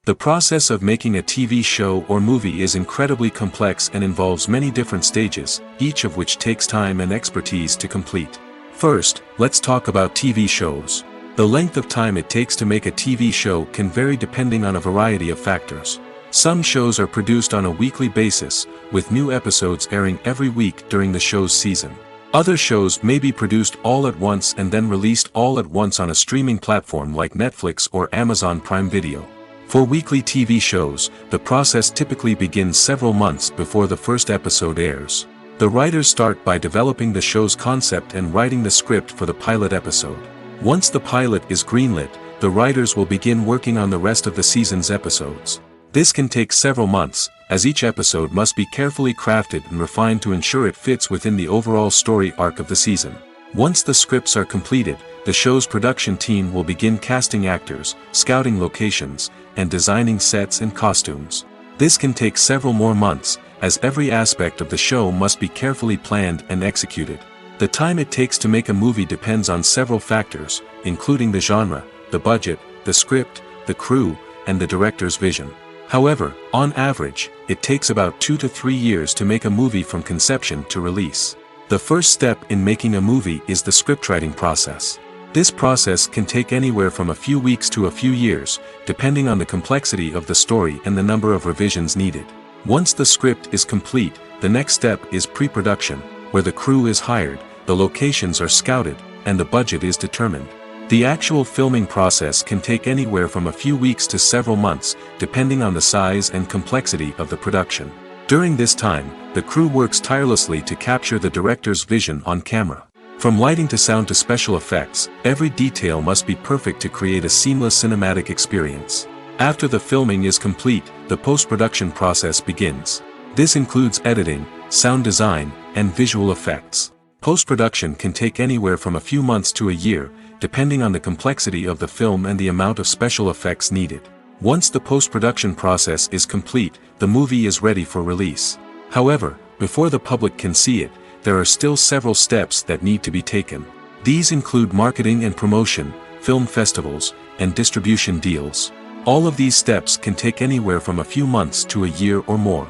The process of making a TV show or movie is incredibly complex and involves many different stages, each of which takes time and expertise to complete. First, let's talk about TV shows. The length of time it takes to make a TV show can vary depending on a variety of factors. Some shows are produced on a weekly basis, with new episodes airing every week during the show's season. Other shows may be produced all at once and then released all at once on a streaming platform like Netflix or Amazon Prime Video. For weekly TV shows, the process typically begins several months before the first episode airs. The writers start by developing the show's concept and writing the script for the pilot episode. Once the pilot is greenlit, the writers will begin working on the rest of the season's episodes. This can take several months, as each episode must be carefully crafted and refined to ensure it fits within the overall story arc of the season. Once the scripts are completed, the show's production team will begin casting actors, scouting locations, and designing sets and costumes. This can take several more months, as every aspect of the show must be carefully planned and executed. The time it takes to make a movie depends on several factors, including the genre, the budget, the script, the crew, and the director's vision. However, on average, it takes about 2 to 3 years to make a movie from conception to release. The first step in making a movie is the scriptwriting process. This process can take anywhere from a few weeks to a few years, depending on the complexity of the story and the number of revisions needed. Once the script is complete, the next step is pre-production, where the crew is hired, the locations are scouted, and the budget is determined. The actual filming process can take anywhere from a few weeks to several months, depending on the size and complexity of the production. During this time, the crew works tirelessly to capture the director's vision on camera. From lighting to sound to special effects, every detail must be perfect to create a seamless cinematic experience. After the filming is complete, the post-production process begins. This includes editing, sound design, and visual effects. Post-production can take anywhere from a few months to a year, depending on the complexity of the film and the amount of special effects needed. Once the post-production process is complete, the movie is ready for release. However, before the public can see it, there are still several steps that need to be taken. These include marketing and promotion, film festivals, and distribution deals. All of these steps can take anywhere from a few months to a year or more.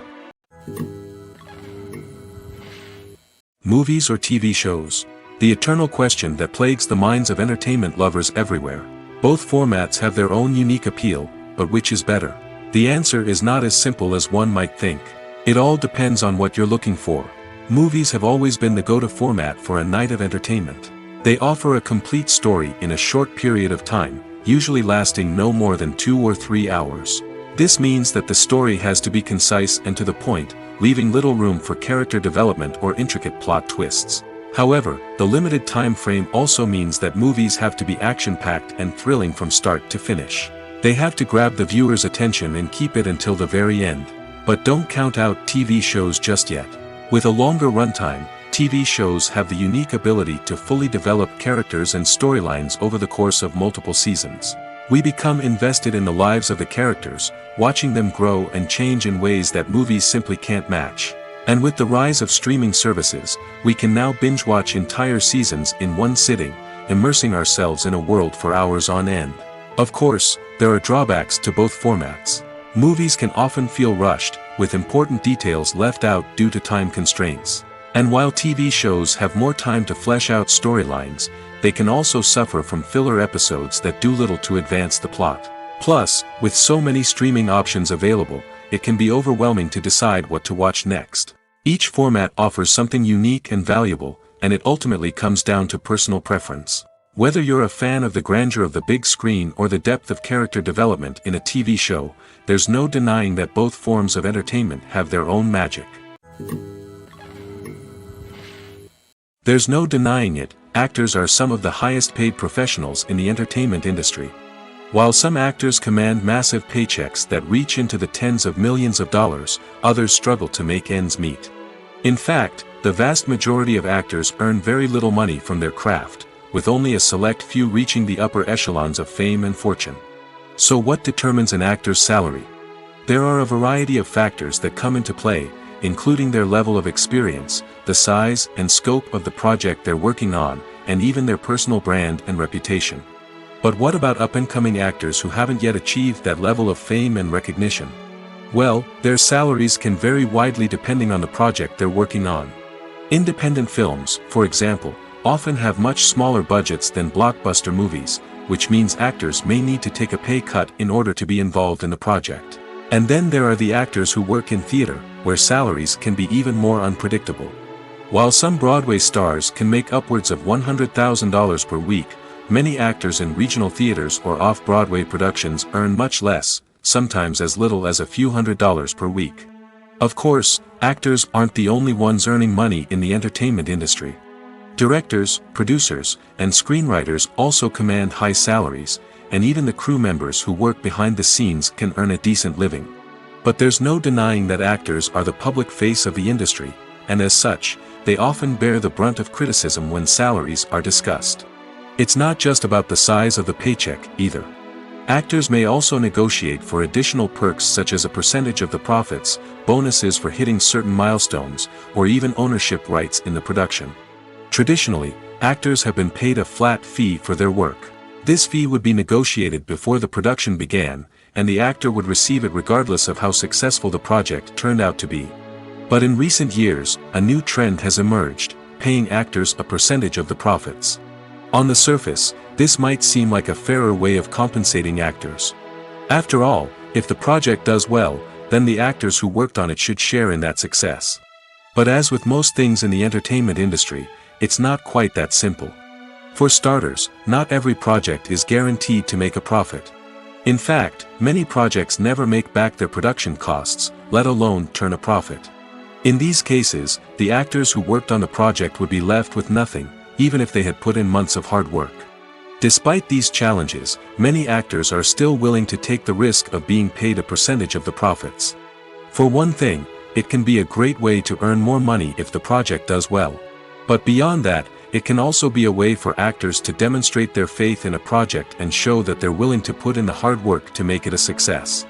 Movies or TV shows? The eternal question that plagues the minds of entertainment lovers everywhere. Both formats have their own unique appeal, but which is better? The answer is not as simple as one might think. It all depends on what you're looking for. Movies have always been the go-to format for a night of entertainment. They offer a complete story in a short period of time, usually lasting no more than 2 or 3 hours. This means that the story has to be concise and to the point, leaving little room for character development or intricate plot twists. However, the limited time frame also means that movies have to be action-packed and thrilling from start to finish. They have to grab the viewer's attention and keep it until the very end. But don't count out TV shows just yet. With a longer runtime, TV shows have the unique ability to fully develop characters and storylines over the course of multiple seasons. We become invested in the lives of the characters, watching them grow and change in ways that movies simply can't match. And with the rise of streaming services, we can now binge-watch entire seasons in one sitting, immersing ourselves in a world for hours on end. Of course, there are drawbacks to both formats. Movies can often feel rushed, with important details left out due to time constraints. And while TV shows have more time to flesh out storylines, they can also suffer from filler episodes that do little to advance the plot. Plus, with so many streaming options available, it can be overwhelming to decide what to watch next. Each format offers something unique and valuable, and it ultimately comes down to personal preference. Whether you're a fan of the grandeur of the big screen or the depth of character development in a TV show, there's no denying that both forms of entertainment have their own magic. There's no denying it, actors are some of the highest paid professionals in the entertainment industry. While some actors command massive paychecks that reach into the tens of millions of dollars, others struggle to make ends meet. In fact, the vast majority of actors earn very little money from their craft, with only a select few reaching the upper echelons of fame and fortune. So what determines an actor's salary? There are a variety of factors that come into play, including their level of experience, the size and scope of the project they're working on, and even their personal brand and reputation. But what about up-and-coming actors who haven't yet achieved that level of fame and recognition? Well, their salaries can vary widely depending on the project they're working on. Independent films, for example, often have much smaller budgets than blockbuster movies, which means actors may need to take a pay cut in order to be involved in the project. And then there are the actors who work in theater, where salaries can be even more unpredictable. While some Broadway stars can make upwards of $100,000 per week, many actors in regional theaters or off-Broadway productions earn much less, sometimes as little as a few $100s per week. Of course, actors aren't the only ones earning money in the entertainment industry. Directors, producers, and screenwriters also command high salaries, and even the crew members who work behind the scenes can earn a decent living. But there's no denying that actors are the public face of the industry, and as such, they often bear the brunt of criticism when salaries are discussed. It's not just about the size of the paycheck, either. Actors may also negotiate for additional perks such as a percentage of the profits, bonuses for hitting certain milestones, or even ownership rights in the production. Traditionally, actors have been paid a flat fee for their work. This fee would be negotiated before the production began, and the actor would receive it regardless of how successful the project turned out to be. But in recent years, a new trend has emerged, paying actors a percentage of the profits. On the surface, this might seem like a fairer way of compensating actors. After all, if the project does well, then the actors who worked on it should share in that success. But as with most things in the entertainment industry, it's not quite that simple. For starters, not every project is guaranteed to make a profit. In fact, many projects never make back their production costs, let alone turn a profit. In these cases, the actors who worked on the project would be left with nothing, even if they had put in months of hard work. Despite these challenges, many actors are still willing to take the risk of being paid a percentage of the profits. For one thing, it can be a great way to earn more money if the project does well. But beyond that, it can also be a way for actors to demonstrate their faith in a project and show that they're willing to put in the hard work to make it a success.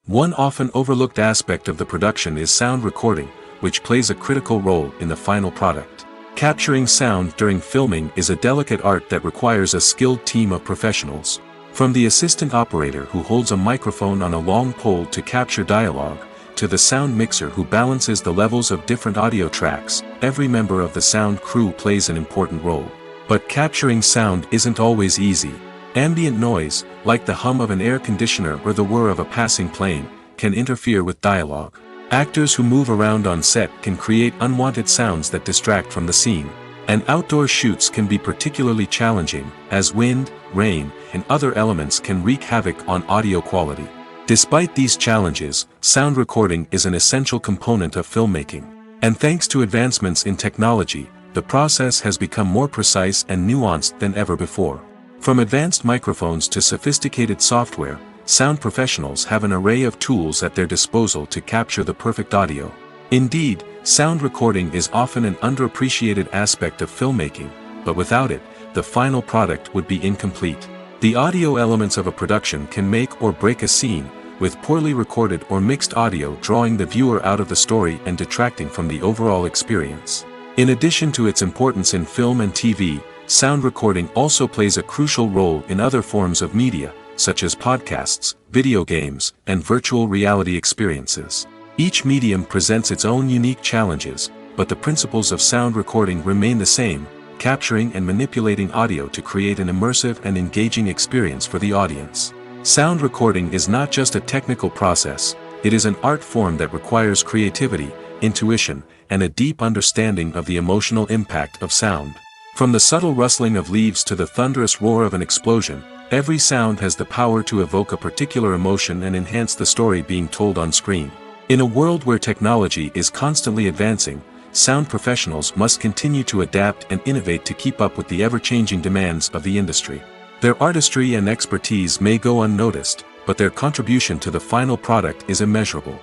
One often overlooked aspect of the production is sound recording, which plays a critical role in the final product. Capturing sound during filming is a delicate art that requires a skilled team of professionals. From the assistant operator who holds a microphone on a long pole to capture dialogue, to the sound mixer who balances the levels of different audio tracks, every member of the sound crew plays an important role. But capturing sound isn't always easy. Ambient noise, like the hum of an air conditioner or the whir of a passing plane, can interfere with dialogue. Actors who move around on set can create unwanted sounds that distract from the scene. And outdoor shoots can be particularly challenging, as wind, rain, and other elements can wreak havoc on audio quality. Despite these challenges, sound recording is an essential component of filmmaking. And thanks to advancements in technology, the process has become more precise and nuanced than ever before. From advanced microphones to sophisticated software, sound professionals have an array of tools at their disposal to capture the perfect audio. Indeed, sound recording is often an underappreciated aspect of filmmaking, but without it, the final product would be incomplete. The audio elements of a production can make or break a scene, with poorly recorded or mixed audio drawing the viewer out of the story and detracting from the overall experience. In addition to its importance in film and TV, sound recording also plays a crucial role in other forms of media, such as podcasts, video games, and virtual reality experiences. Each medium presents its own unique challenges, but the principles of sound recording remain the same, capturing and manipulating audio to create an immersive and engaging experience for the audience. Sound recording is not just a technical process, it is an art form that requires creativity, intuition, and a deep understanding of the emotional impact of sound. From the subtle rustling of leaves to the thunderous roar of an explosion, every sound has the power to evoke a particular emotion and enhance the story being told on screen. In a world where technology is constantly advancing, sound professionals must continue to adapt and innovate to keep up with the ever-changing demands of the industry. Their artistry and expertise may go unnoticed, but their contribution to the final product is immeasurable.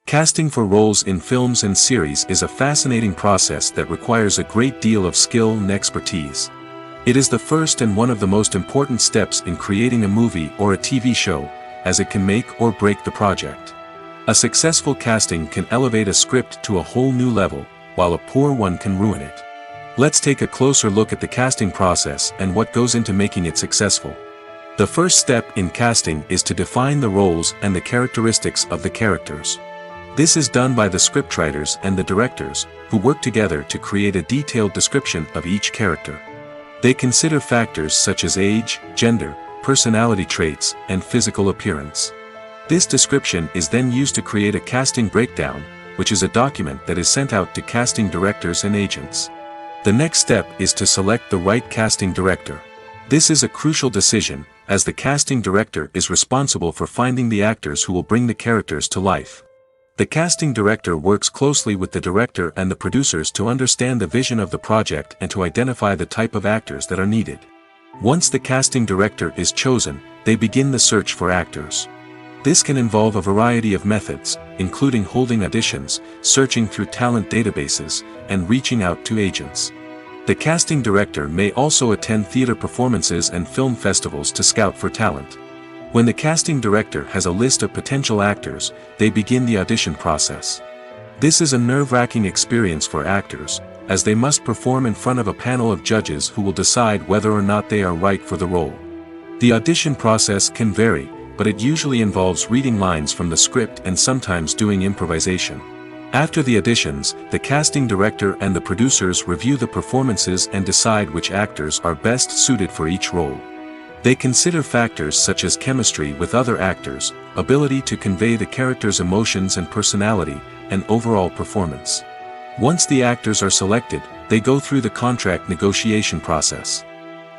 Casting for roles in films and series is a fascinating process that requires a great deal of skill and expertise. It is the first and one of the most important steps in creating a movie or a TV show, as it can make or break the project. A successful casting can elevate a script to a whole new level, while a poor one can ruin it. Let's take a closer look at the casting process and what goes into making it successful. The first step in casting is to define the roles and the characteristics of the characters. This is done by the scriptwriters and the directors, who work together to create a detailed description of each character. They consider factors such as age, gender, personality traits, and physical appearance. This description is then used to create a casting breakdown, which is a document that is sent out to casting directors and agents. The next step is to select the right casting director. This is a crucial decision, as the casting director is responsible for finding the actors who will bring the characters to life. The casting director works closely with the director and the producers to understand the vision of the project and to identify the type of actors that are needed. Once the casting director is chosen, they begin the search for actors. This can involve a variety of methods, including holding auditions, searching through talent databases, and reaching out to agents. The casting director may also attend theater performances and film festivals to scout for talent. When the casting director has a list of potential actors, they begin the audition process. This is a nerve-wracking experience for actors, as they must perform in front of a panel of judges who will decide whether or not they are right for the role. The audition process can vary, but it usually involves reading lines from the script and sometimes doing improvisation. After the auditions, the casting director and the producers review the performances and decide which actors are best suited for each role. They consider factors such as chemistry with other actors, ability to convey the character's emotions and personality, and overall performance. Once the actors are selected, they go through the contract negotiation process.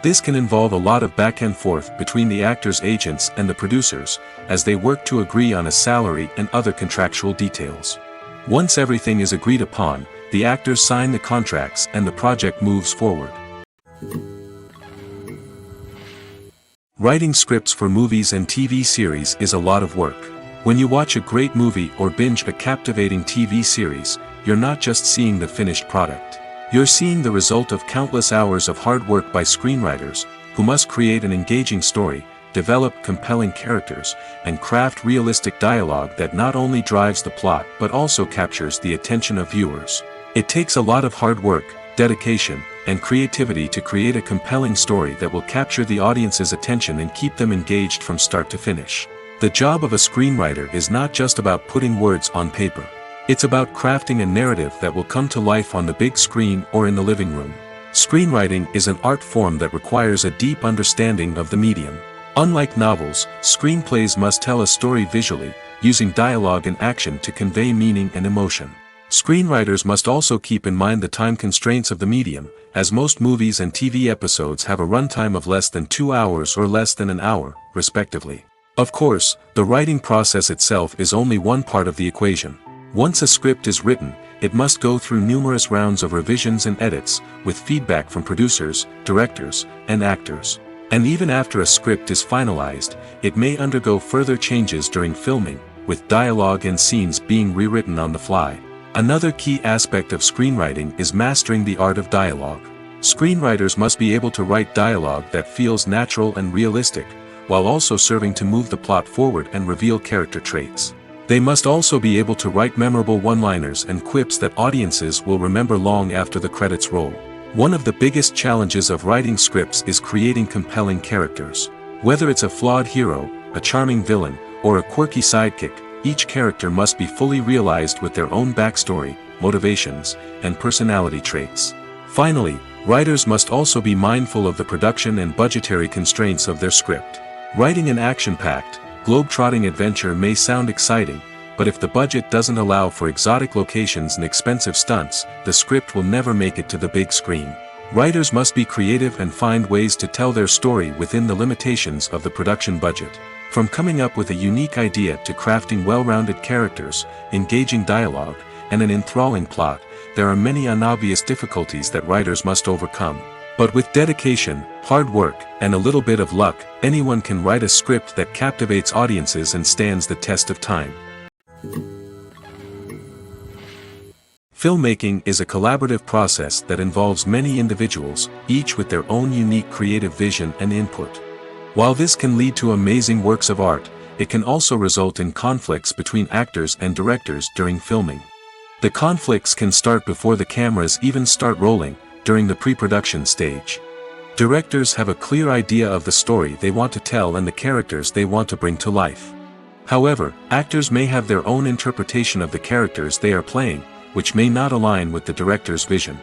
This can involve a lot of back and forth between the actors' agents and the producers, as they work to agree on a salary and other contractual details. Once everything is agreed upon, the actors sign the contracts and the project moves forward. Writing scripts for movies and TV series is a lot of work. When you watch a great movie or binge a captivating TV series, you're not just seeing the finished product. You're seeing the result of countless hours of hard work by screenwriters, who must create an engaging story, develop compelling characters, and craft realistic dialogue that not only drives the plot but also captures the attention of viewers. It takes a lot of hard work, dedication, and creativity to create a compelling story that will capture the audience's attention and keep them engaged from start to finish. The job of a screenwriter is not just about putting words on paper. It's about crafting a narrative that will come to life on the big screen or in the living room. Screenwriting is an art form that requires a deep understanding of the medium. Unlike novels, screenplays must tell a story visually, using dialogue and action to convey meaning and emotion. Screenwriters must also keep in mind the time constraints of the medium, as most movies and TV episodes have a runtime of less than 2 hours or less than an hour, respectively. Of course, the writing process itself is only one part of the equation. Once a script is written, it must go through numerous rounds of revisions and edits, with feedback from producers, directors, and actors. And even after a script is finalized, it may undergo further changes during filming, with dialogue and scenes being rewritten on the fly. Another key aspect of screenwriting is mastering the art of dialogue. Screenwriters must be able to write dialogue that feels natural and realistic, while also serving to move the plot forward and reveal character traits. They must also be able to write memorable one-liners and quips that audiences will remember long after the credits roll. One of the biggest challenges of writing scripts is creating compelling characters. Whether it's a flawed hero, a charming villain, or a quirky sidekick, each character must be fully realized with their own backstory, motivations, and personality traits. Finally, writers must also be mindful of the production and budgetary constraints of their script. Writing an action-packed, globe-trotting adventure may sound exciting, but if the budget doesn't allow for exotic locations and expensive stunts, the script will never make it to the big screen. Writers must be creative and find ways to tell their story within the limitations of the production budget. From coming up with a unique idea to crafting well-rounded characters, engaging dialogue, and an enthralling plot, there are many unobvious difficulties that writers must overcome. But with dedication, hard work, and a little bit of luck, anyone can write a script that captivates audiences and stands the test of time. Filmmaking is a collaborative process that involves many individuals, each with their own unique creative vision and input. While this can lead to amazing works of art, it can also result in conflicts between actors and directors during filming. The conflicts can start before the cameras even start rolling, during the pre-production stage. Directors have a clear idea of the story they want to tell and the characters they want to bring to life. However, actors may have their own interpretation of the characters they are playing, which may not align with the director's vision.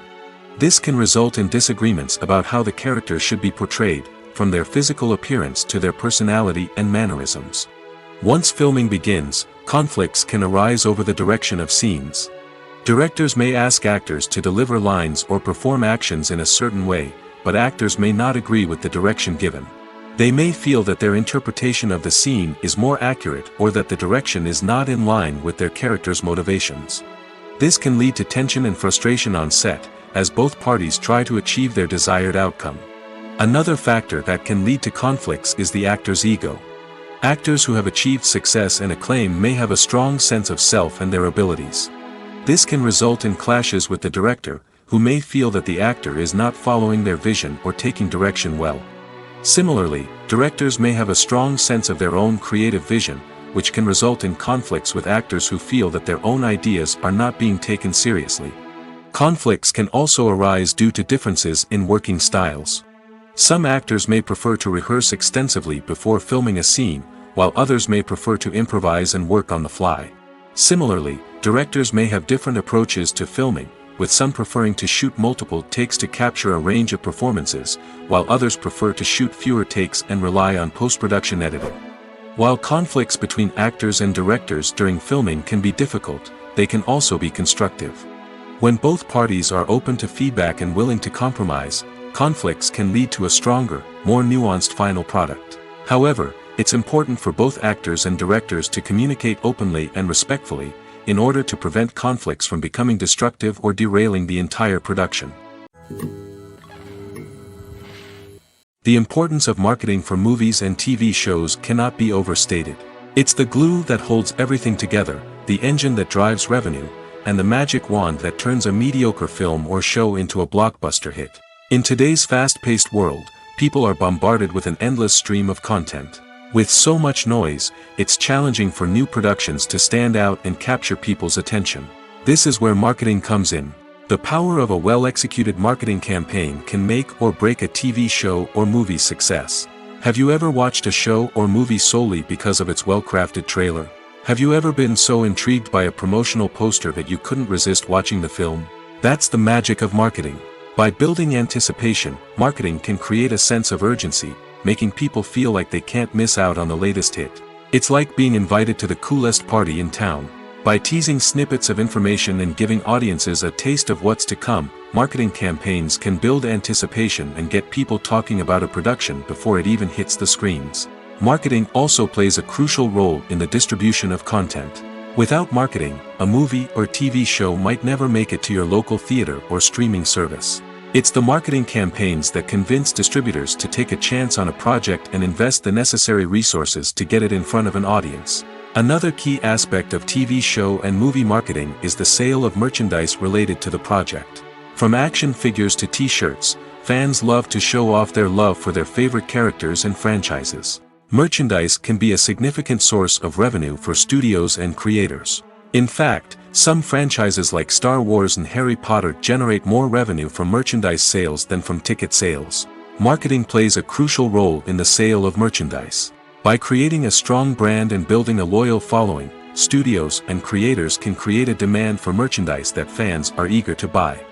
This can result in disagreements about how the characters should be portrayed, from their physical appearance to their personality and mannerisms. Once filming begins, conflicts can arise over the direction of scenes. Directors may ask actors to deliver lines or perform actions in a certain way, but actors may not agree with the direction given. They may feel that their interpretation of the scene is more accurate or that the direction is not in line with their character's motivations. This can lead to tension and frustration on set, as both parties try to achieve their desired outcome. Another factor that can lead to conflicts is the actor's ego. Actors who have achieved success and acclaim may have a strong sense of self and their abilities. This can result in clashes with the director, who may feel that the actor is not following their vision or taking direction well. Similarly, directors may have a strong sense of their own creative vision, which can result in conflicts with actors who feel that their own ideas are not being taken seriously. Conflicts can also arise due to differences in working styles. Some actors may prefer to rehearse extensively before filming a scene, while others may prefer to improvise and work on the fly. Similarly, directors may have different approaches to filming, with some preferring to shoot multiple takes to capture a range of performances, while others prefer to shoot fewer takes and rely on post-production editing. While conflicts between actors and directors during filming can be difficult, they can also be constructive. When both parties are open to feedback and willing to compromise, conflicts can lead to a stronger, more nuanced final product. However, it's important for both actors and directors to communicate openly and respectfully, in order to prevent conflicts from becoming destructive or derailing the entire production. The importance of marketing for movies and TV shows cannot be overstated. It's the glue that holds everything together, the engine that drives revenue, and the magic wand that turns a mediocre film or show into a blockbuster hit. In today's fast-paced world, people are bombarded with an endless stream of content. With so much noise, it's challenging for new productions to stand out and capture people's attention. This is where marketing comes in. The power of a well-executed marketing campaign can make or break a TV show or movie's success. Have you ever watched a show or movie solely because of its well-crafted trailer? Have you ever been so intrigued by a promotional poster that you couldn't resist watching the film? That's the magic of marketing. By building anticipation, marketing can create a sense of urgency, making people feel like they can't miss out on the latest hit. It's like being invited to the coolest party in town. By teasing snippets of information and giving audiences a taste of what's to come, marketing campaigns can build anticipation and get people talking about a production before it even hits the screens. Marketing also plays a crucial role in the distribution of content. Without marketing, a movie or TV show might never make it to your local theater or streaming service. It's the marketing campaigns that convince distributors to take a chance on a project and invest the necessary resources to get it in front of an audience. Another key aspect of TV show and movie marketing is the sale of merchandise related to the project. From action figures to t-shirts, fans love to show off their love for their favorite characters and franchises. Merchandise can be a significant source of revenue for studios and creators. In fact, some franchises like Star Wars and Harry Potter generate more revenue from merchandise sales than from ticket sales. Marketing plays a crucial role in the sale of merchandise. By creating a strong brand and building a loyal following, studios and creators can create a demand for merchandise that fans are eager to buy.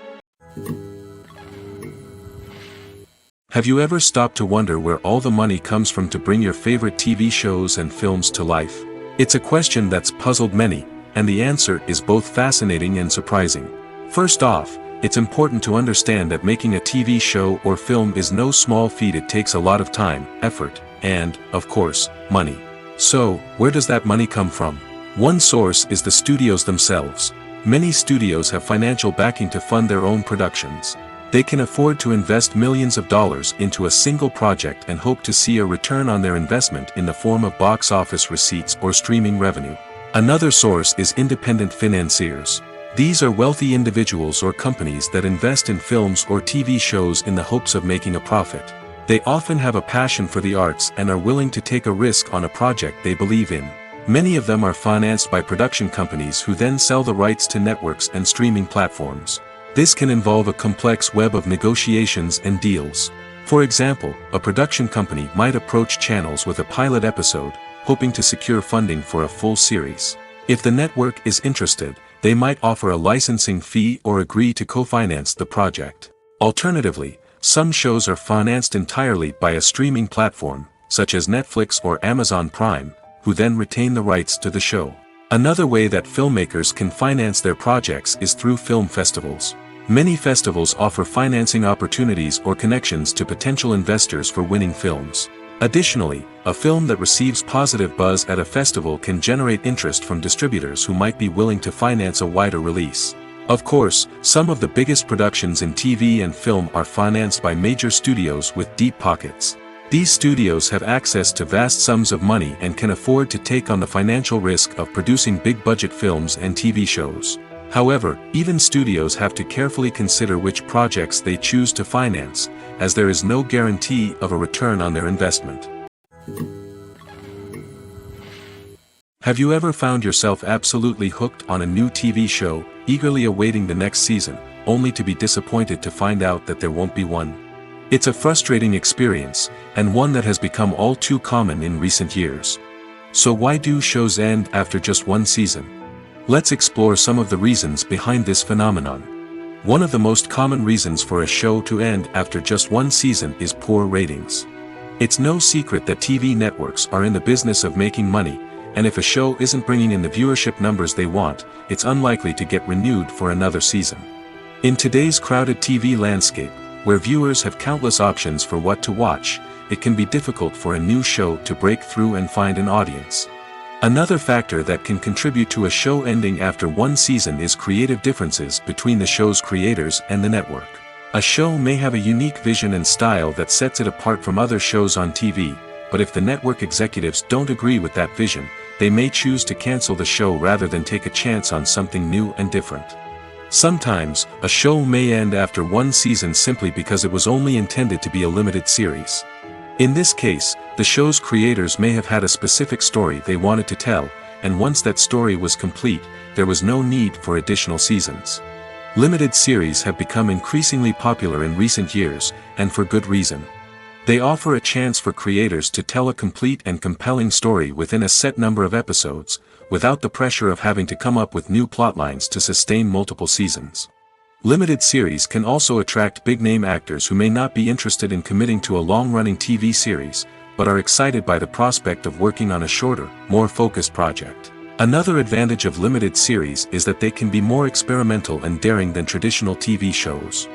Have you ever stopped to wonder where all the money comes from to bring your favorite TV shows and films to life? It's a question that's puzzled many, and the answer is both fascinating and surprising. First off, it's important to understand that making a TV show or film is no small feat. It takes a lot of time, effort, and, of course, money. So, where does that money come from? One source is the studios themselves. Many studios have financial backing to fund their own productions. They can afford to invest millions of dollars into a single project and hope to see a return on their investment in the form of box office receipts or streaming revenue. Another source is independent financiers. These are wealthy individuals or companies that invest in films or TV shows in the hopes of making a profit. They often have a passion for the arts and are willing to take a risk on a project they believe in. Many of them are financed by production companies who then sell the rights to networks and streaming platforms. This can involve a complex web of negotiations and deals. For example, a production company might approach channels with a pilot episode, hoping to secure funding for a full series. If the network is interested, they might offer a licensing fee or agree to co-finance the project. Alternatively, some shows are financed entirely by a streaming platform, such as Netflix or Amazon Prime, who then retain the rights to the show. Another way that filmmakers can finance their projects is through film festivals. Many festivals offer financing opportunities or connections to potential investors for winning films. Additionally, a film that receives positive buzz at a festival can generate interest from distributors who might be willing to finance a wider release. Of course, some of the biggest productions in TV and film are financed by major studios with deep pockets. These studios have access to vast sums of money and can afford to take on the financial risk of producing big-budget films and TV shows. However, even studios have to carefully consider which projects they choose to finance, as there is no guarantee of a return on their investment. Have you ever found yourself absolutely hooked on a new TV show, eagerly awaiting the next season, only to be disappointed to find out that there won't be one? It's a frustrating experience, and one that has become all too common in recent years. So why do shows end after just one season? Let's explore some of the reasons behind this phenomenon. One of the most common reasons for a show to end after just one season is poor ratings. It's no secret that TV networks are in the business of making money, and if a show isn't bringing in the viewership numbers they want, it's unlikely to get renewed for another season. In today's crowded TV landscape, where viewers have countless options for what to watch, it can be difficult for a new show to break through and find an audience. Another factor that can contribute to a show ending after one season is creative differences between the show's creators and the network. A show may have a unique vision and style that sets it apart from other shows on TV, but if the network executives don't agree with that vision, they may choose to cancel the show rather than take a chance on something new and different. Sometimes, a show may end after one season simply because it was only intended to be a limited series. In this case, the show's creators may have had a specific story they wanted to tell, and once that story was complete, there was no need for additional seasons. Limited series have become increasingly popular in recent years, and for good reason. They offer a chance for creators to tell a complete and compelling story within a set number of episodes, without the pressure of having to come up with new plotlines to sustain multiple seasons. Limited series can also attract big-name actors who may not be interested in committing to a long-running TV series, but are excited by the prospect of working on a shorter, more focused project. Another advantage of limited series is that they can be more experimental and daring than traditional TV shows.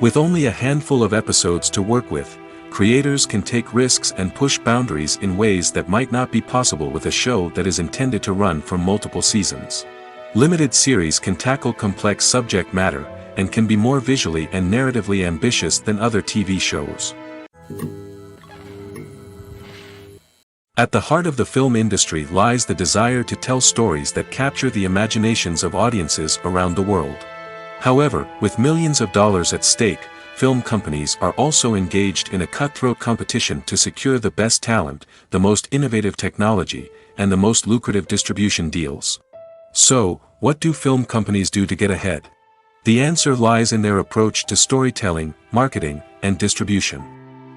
With only a handful of episodes to work with, creators can take risks and push boundaries in ways that might not be possible with a show that is intended to run for multiple seasons. Limited series can tackle complex subject matter, and can be more visually and narratively ambitious than other TV shows. At the heart of the film industry lies the desire to tell stories that capture the imaginations of audiences around the world. However, with millions of dollars at stake, film companies are also engaged in a cutthroat competition to secure the best talent, the most innovative technology, and the most lucrative distribution deals. So, what do film companies do to get ahead? The answer lies in their approach to storytelling, marketing, and distribution.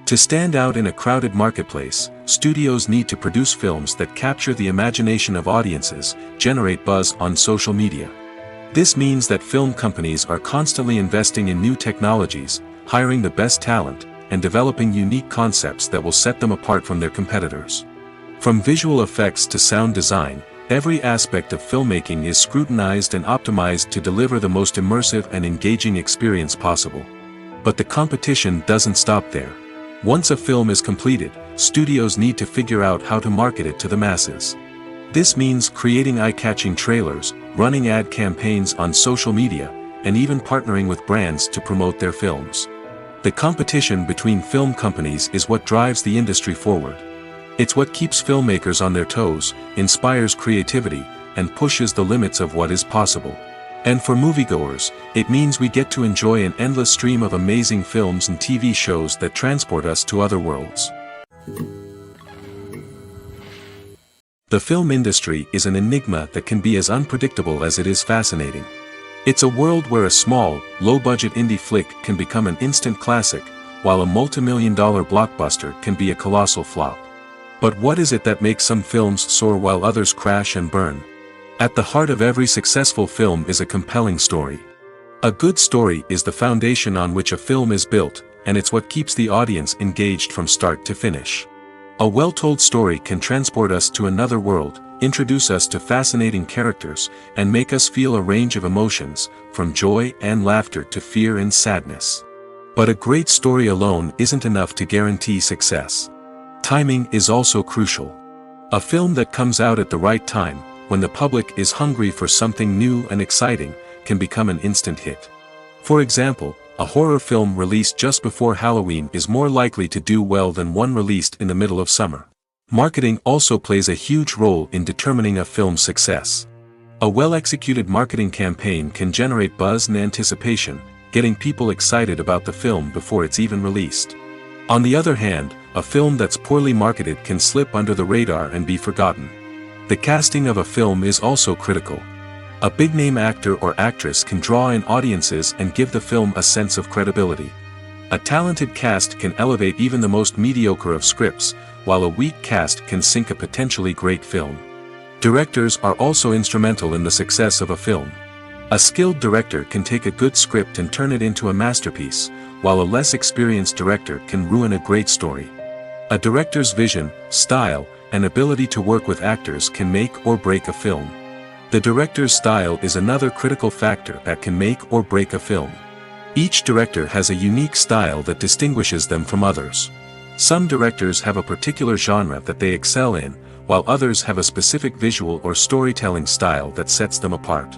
To stand out in a crowded marketplace, studios need to produce films that capture the imagination of audiences, generate buzz on social media. This means that film companies are constantly investing in new technologies, hiring the best talent, and developing unique concepts that will set them apart from their competitors. From visual effects to sound design, every aspect of filmmaking is scrutinized and optimized to deliver the most immersive and engaging experience possible. But the competition doesn't stop there. Once a film is completed, studios need to figure out how to market it to the masses. This means creating eye-catching trailers, running ad campaigns on social media, and even partnering with brands to promote their films. The competition between film companies is what drives the industry forward. It's what keeps filmmakers on their toes, inspires creativity, and pushes the limits of what is possible. And for moviegoers, it means we get to enjoy an endless stream of amazing films and TV shows that transport us to other worlds. The film industry is an enigma that can be as unpredictable as it is fascinating. It's a world where a small, low-budget indie flick can become an instant classic, while a multi-million-dollar blockbuster can be a colossal flop. But what is it that makes some films soar while others crash and burn? At the heart of every successful film is a compelling story. A good story is the foundation on which a film is built, and it's what keeps the audience engaged from start to finish. A well-told story can transport us to another world, introduce us to fascinating characters, and make us feel a range of emotions, from joy and laughter to fear and sadness. But a great story alone isn't enough to guarantee success. Timing is also crucial. A film that comes out at the right time, when the public is hungry for something new and exciting, can become an instant hit. For example, a horror film released just before Halloween is more likely to do well than one released in the middle of summer. Marketing also plays a huge role in determining a film's success. A well-executed marketing campaign can generate buzz and anticipation, getting people excited about the film before it's even released. On the other hand, a film that's poorly marketed can slip under the radar and be forgotten. The casting of a film is also critical. A big-name actor or actress can draw in audiences and give the film a sense of credibility. A talented cast can elevate even the most mediocre of scripts, while a weak cast can sink a potentially great film. Directors are also instrumental in the success of a film. A skilled director can take a good script and turn it into a masterpiece, while a less experienced director can ruin a great story. A director's vision, style, and ability to work with actors can make or break a film. The director's style is another critical factor that can make or break a film. Each director has a unique style that distinguishes them from others. Some directors have a particular genre that they excel in, while others have a specific visual or storytelling style that sets them apart.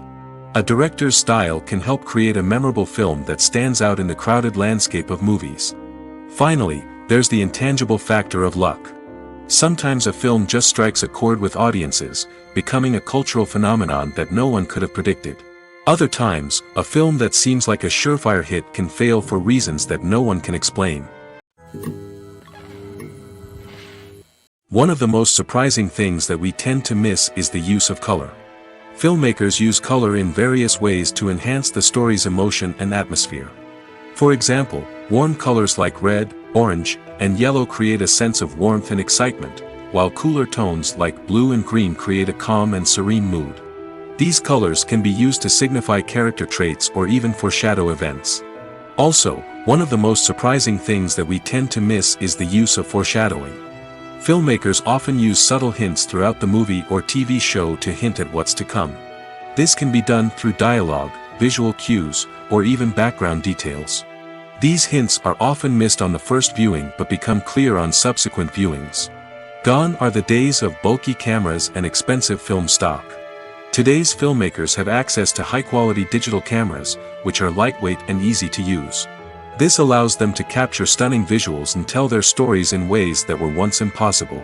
A director's style can help create a memorable film that stands out in the crowded landscape of movies. Finally, there's the intangible factor of luck. Sometimes a film just strikes a chord with audiences, becoming a cultural phenomenon that no one could have predicted. Other times, a film that seems like a surefire hit can fail for reasons that no one can explain. One of the most surprising things that we tend to miss is the use of color. Filmmakers use color in various ways to enhance the story's emotion and atmosphere. For example, warm colors like red, orange, and yellow create a sense of warmth and excitement, while cooler tones like blue and green create a calm and serene mood. These colors can be used to signify character traits or even foreshadow events. Also, one of the most surprising things that we tend to miss is the use of foreshadowing. Filmmakers often use subtle hints throughout the movie or TV show to hint at what's to come. This can be done through dialogue, visual cues, or even background details. These hints are often missed on the first viewing but become clear on subsequent viewings. Gone are the days of bulky cameras and expensive film stock. Today's filmmakers have access to high-quality digital cameras, which are lightweight and easy to use. This allows them to capture stunning visuals and tell their stories in ways that were once impossible.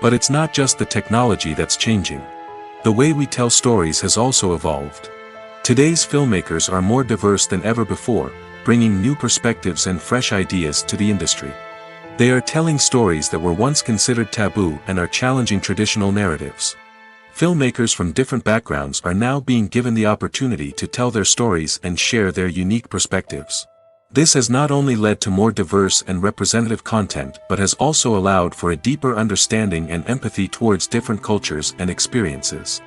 But it's not just the technology that's changing. The way we tell stories has also evolved. Today's filmmakers are more diverse than ever before, bringing new perspectives and fresh ideas to the industry. They are telling stories that were once considered taboo and are challenging traditional narratives. Filmmakers from different backgrounds are now being given the opportunity to tell their stories and share their unique perspectives. This has not only led to more diverse and representative content but has also allowed for a deeper understanding and empathy towards different cultures and experiences.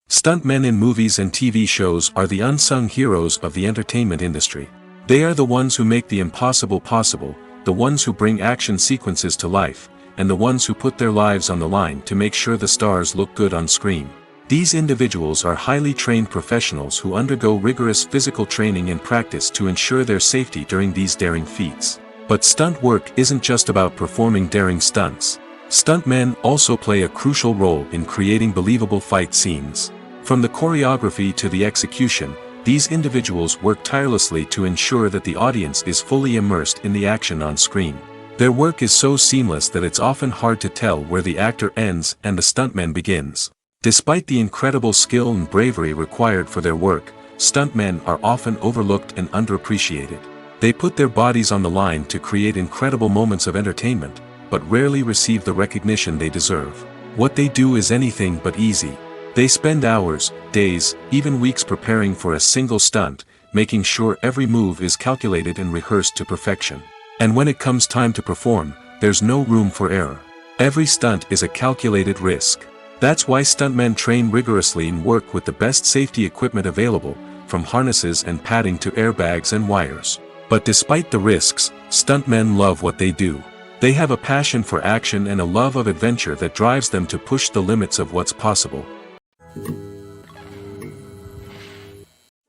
Stuntmen in movies and TV shows are the unsung heroes of the entertainment industry. They are the ones who make the impossible possible, the ones who bring action sequences to life, and the ones who put their lives on the line to make sure the stars look good on screen. These individuals are highly trained professionals who undergo rigorous physical training and practice to ensure their safety during these daring feats. But stunt work isn't just about performing daring stunts. Stuntmen also play a crucial role in creating believable fight scenes. From the choreography to the execution, these individuals work tirelessly to ensure that the audience is fully immersed in the action on screen. Their work is so seamless that it's often hard to tell where the actor ends and the stuntman begins. Despite the incredible skill and bravery required for their work, stuntmen are often overlooked and underappreciated. They put their bodies on the line to create incredible moments of entertainment, but rarely receive the recognition they deserve. What they do is anything but easy. They spend hours, days, even weeks preparing for a single stunt, making sure every move is calculated and rehearsed to perfection. And when it comes time to perform, there's no room for error. Every stunt is a calculated risk. That's why stuntmen train rigorously and work with the best safety equipment available, from harnesses and padding to airbags and wires. But despite the risks, stuntmen love what they do. They have a passion for action and a love of adventure that drives them to push the limits of what's possible.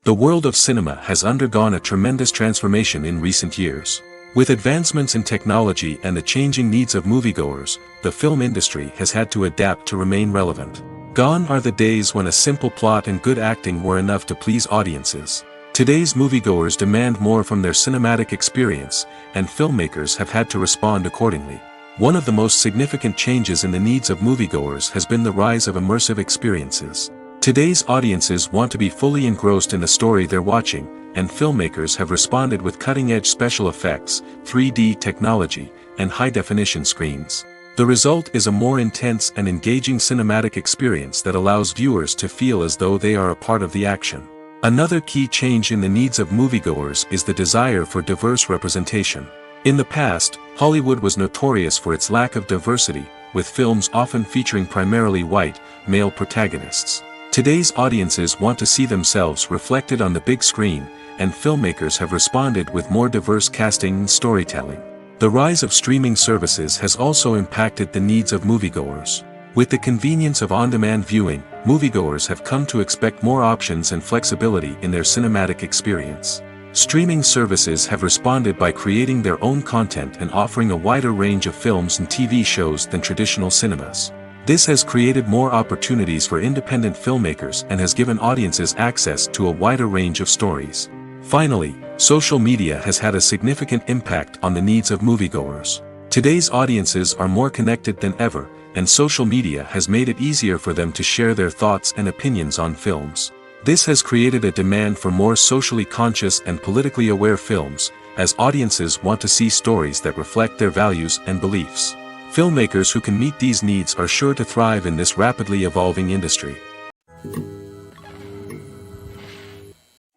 The world of cinema has undergone a tremendous transformation in recent years. With advancements in technology and the changing needs of moviegoers, the film industry has had to adapt to remain relevant. Gone are the days when a simple plot and good acting were enough to please audiences. Today's moviegoers demand more from their cinematic experience, and filmmakers have had to respond accordingly. One of the most significant changes in the needs of moviegoers has been the rise of immersive experiences. Today's audiences want to be fully engrossed in the story they're watching, and filmmakers have responded with cutting-edge special effects, 3D technology, and high-definition screens. The result is a more intense and engaging cinematic experience that allows viewers to feel as though they are a part of the action. Another key change in the needs of moviegoers is the desire for diverse representation. In the past, Hollywood was notorious for its lack of diversity, with films often featuring primarily white, male protagonists. Today's audiences want to see themselves reflected on the big screen, and filmmakers have responded with more diverse casting and storytelling. The rise of streaming services has also impacted the needs of moviegoers. With the convenience of on-demand viewing, moviegoers have come to expect more options and flexibility in their cinematic experience. Streaming services have responded by creating their own content and offering a wider range of films and TV shows than traditional cinemas. This has created more opportunities for independent filmmakers and has given audiences access to a wider range of stories. Finally, social media has had a significant impact on the needs of moviegoers. Today's audiences are more connected than ever, and social media has made it easier for them to share their thoughts and opinions on films. This has created a demand for more socially conscious and politically aware films, as audiences want to see stories that reflect their values and beliefs. Filmmakers who can meet these needs are sure to thrive in this rapidly evolving industry.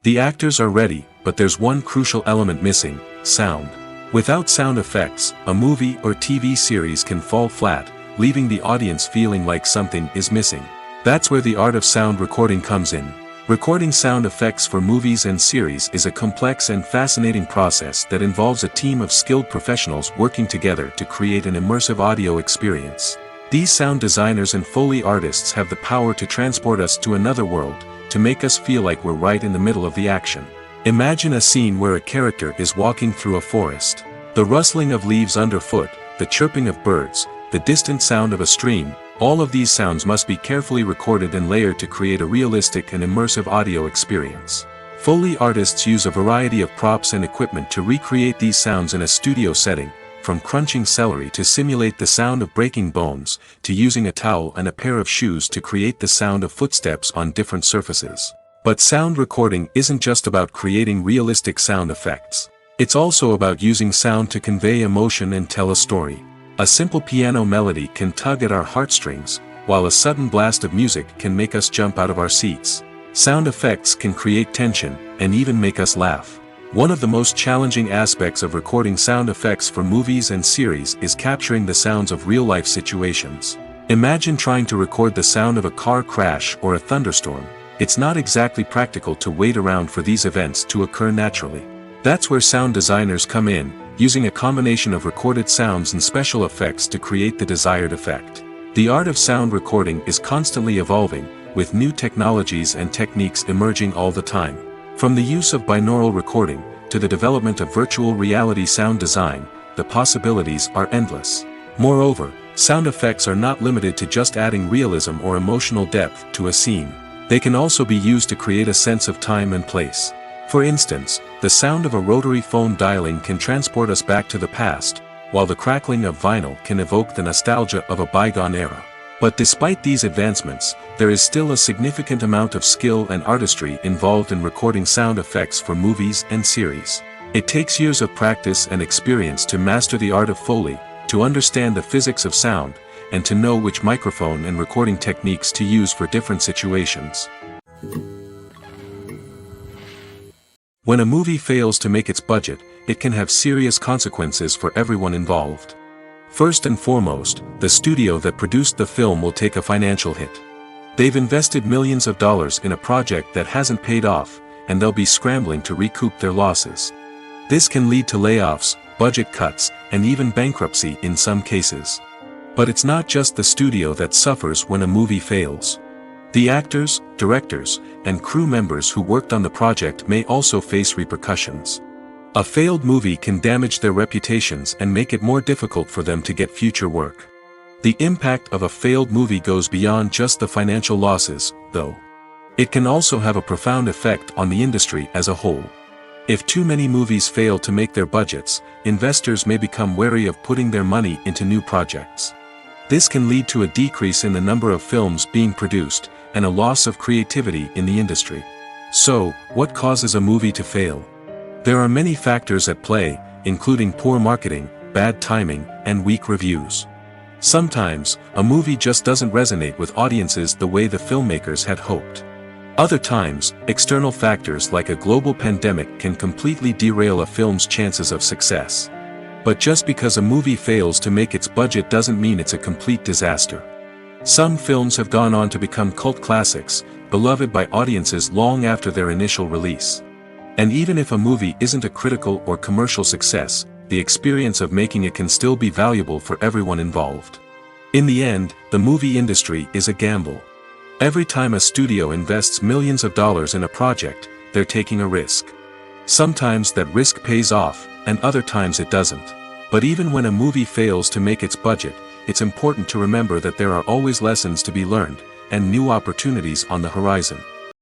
The actors are ready, but there's one crucial element missing: sound. Without sound effects, a movie or TV series can fall flat, leaving the audience feeling like something is missing. That's where the art of sound recording comes in. Recording sound effects for movies and series is a complex and fascinating process that involves a team of skilled professionals working together to create an immersive audio experience. These sound designers and Foley artists have the power to transport us to another world, to make us feel like we're right in the middle of the action. Imagine a scene where a character is walking through a forest. The rustling of leaves underfoot, the chirping of birds, the distant sound of a stream, all of these sounds must be carefully recorded and layered to create a realistic and immersive audio experience. Foley artists use a variety of props and equipment to recreate these sounds in a studio setting, from crunching celery to simulate the sound of breaking bones, to using a towel and a pair of shoes to create the sound of footsteps on different surfaces. But sound recording isn't just about creating realistic sound effects. It's also about using sound to convey emotion and tell a story. A simple piano melody can tug at our heartstrings, while a sudden blast of music can make us jump out of our seats. Sound effects can create tension, and even make us laugh. One of the most challenging aspects of recording sound effects for movies and series is capturing the sounds of real-life situations. Imagine trying to record the sound of a car crash or a thunderstorm. It's not exactly practical to wait around for these events to occur naturally. That's where sound designers come in, using a combination of recorded sounds and special effects to create the desired effect. The art of sound recording is constantly evolving, with new technologies and techniques emerging all the time. From the use of binaural recording, to the development of virtual reality sound design, the possibilities are endless. Moreover, sound effects are not limited to just adding realism or emotional depth to a scene. They can also be used to create a sense of time and place. For instance, the sound of a rotary phone dialing can transport us back to the past, while the crackling of vinyl can evoke the nostalgia of a bygone era. But despite these advancements, there is still a significant amount of skill and artistry involved in recording sound effects for movies and series. It takes years of practice and experience to master the art of Foley, to understand the physics of sound, and to know which microphone and recording techniques to use for different situations. When a movie fails to make its budget, it can have serious consequences for everyone involved. First and foremost, the studio that produced the film will take a financial hit. They've invested millions of dollars in a project that hasn't paid off, and they'll be scrambling to recoup their losses. This can lead to layoffs, budget cuts, and even bankruptcy in some cases. But it's not just the studio that suffers when a movie fails. The actors, directors, and crew members who worked on the project may also face repercussions. A failed movie can damage their reputations and make it more difficult for them to get future work. The impact of a failed movie goes beyond just the financial losses, though. It can also have a profound effect on the industry as a whole. If too many movies fail to make their budgets, investors may become wary of putting their money into new projects. This can lead to a decrease in the number of films being produced, and a loss of creativity in the industry. So, what causes a movie to fail? There are many factors at play, including poor marketing, bad timing, and weak reviews. Sometimes, a movie just doesn't resonate with audiences the way the filmmakers had hoped. Other times, external factors like a global pandemic can completely derail a film's chances of success. But just because a movie fails to make its budget doesn't mean it's a complete disaster. Some films have gone on to become cult classics, beloved by audiences long after their initial release. And even if a movie isn't a critical or commercial success, the experience of making it can still be valuable for everyone involved. In the end, the movie industry is a gamble. Every time a studio invests millions of dollars in a project, they're taking a risk. Sometimes that risk pays off, and other times it doesn't. But even when a movie fails to make its budget, it's important to remember that there are always lessons to be learned, and new opportunities on the horizon.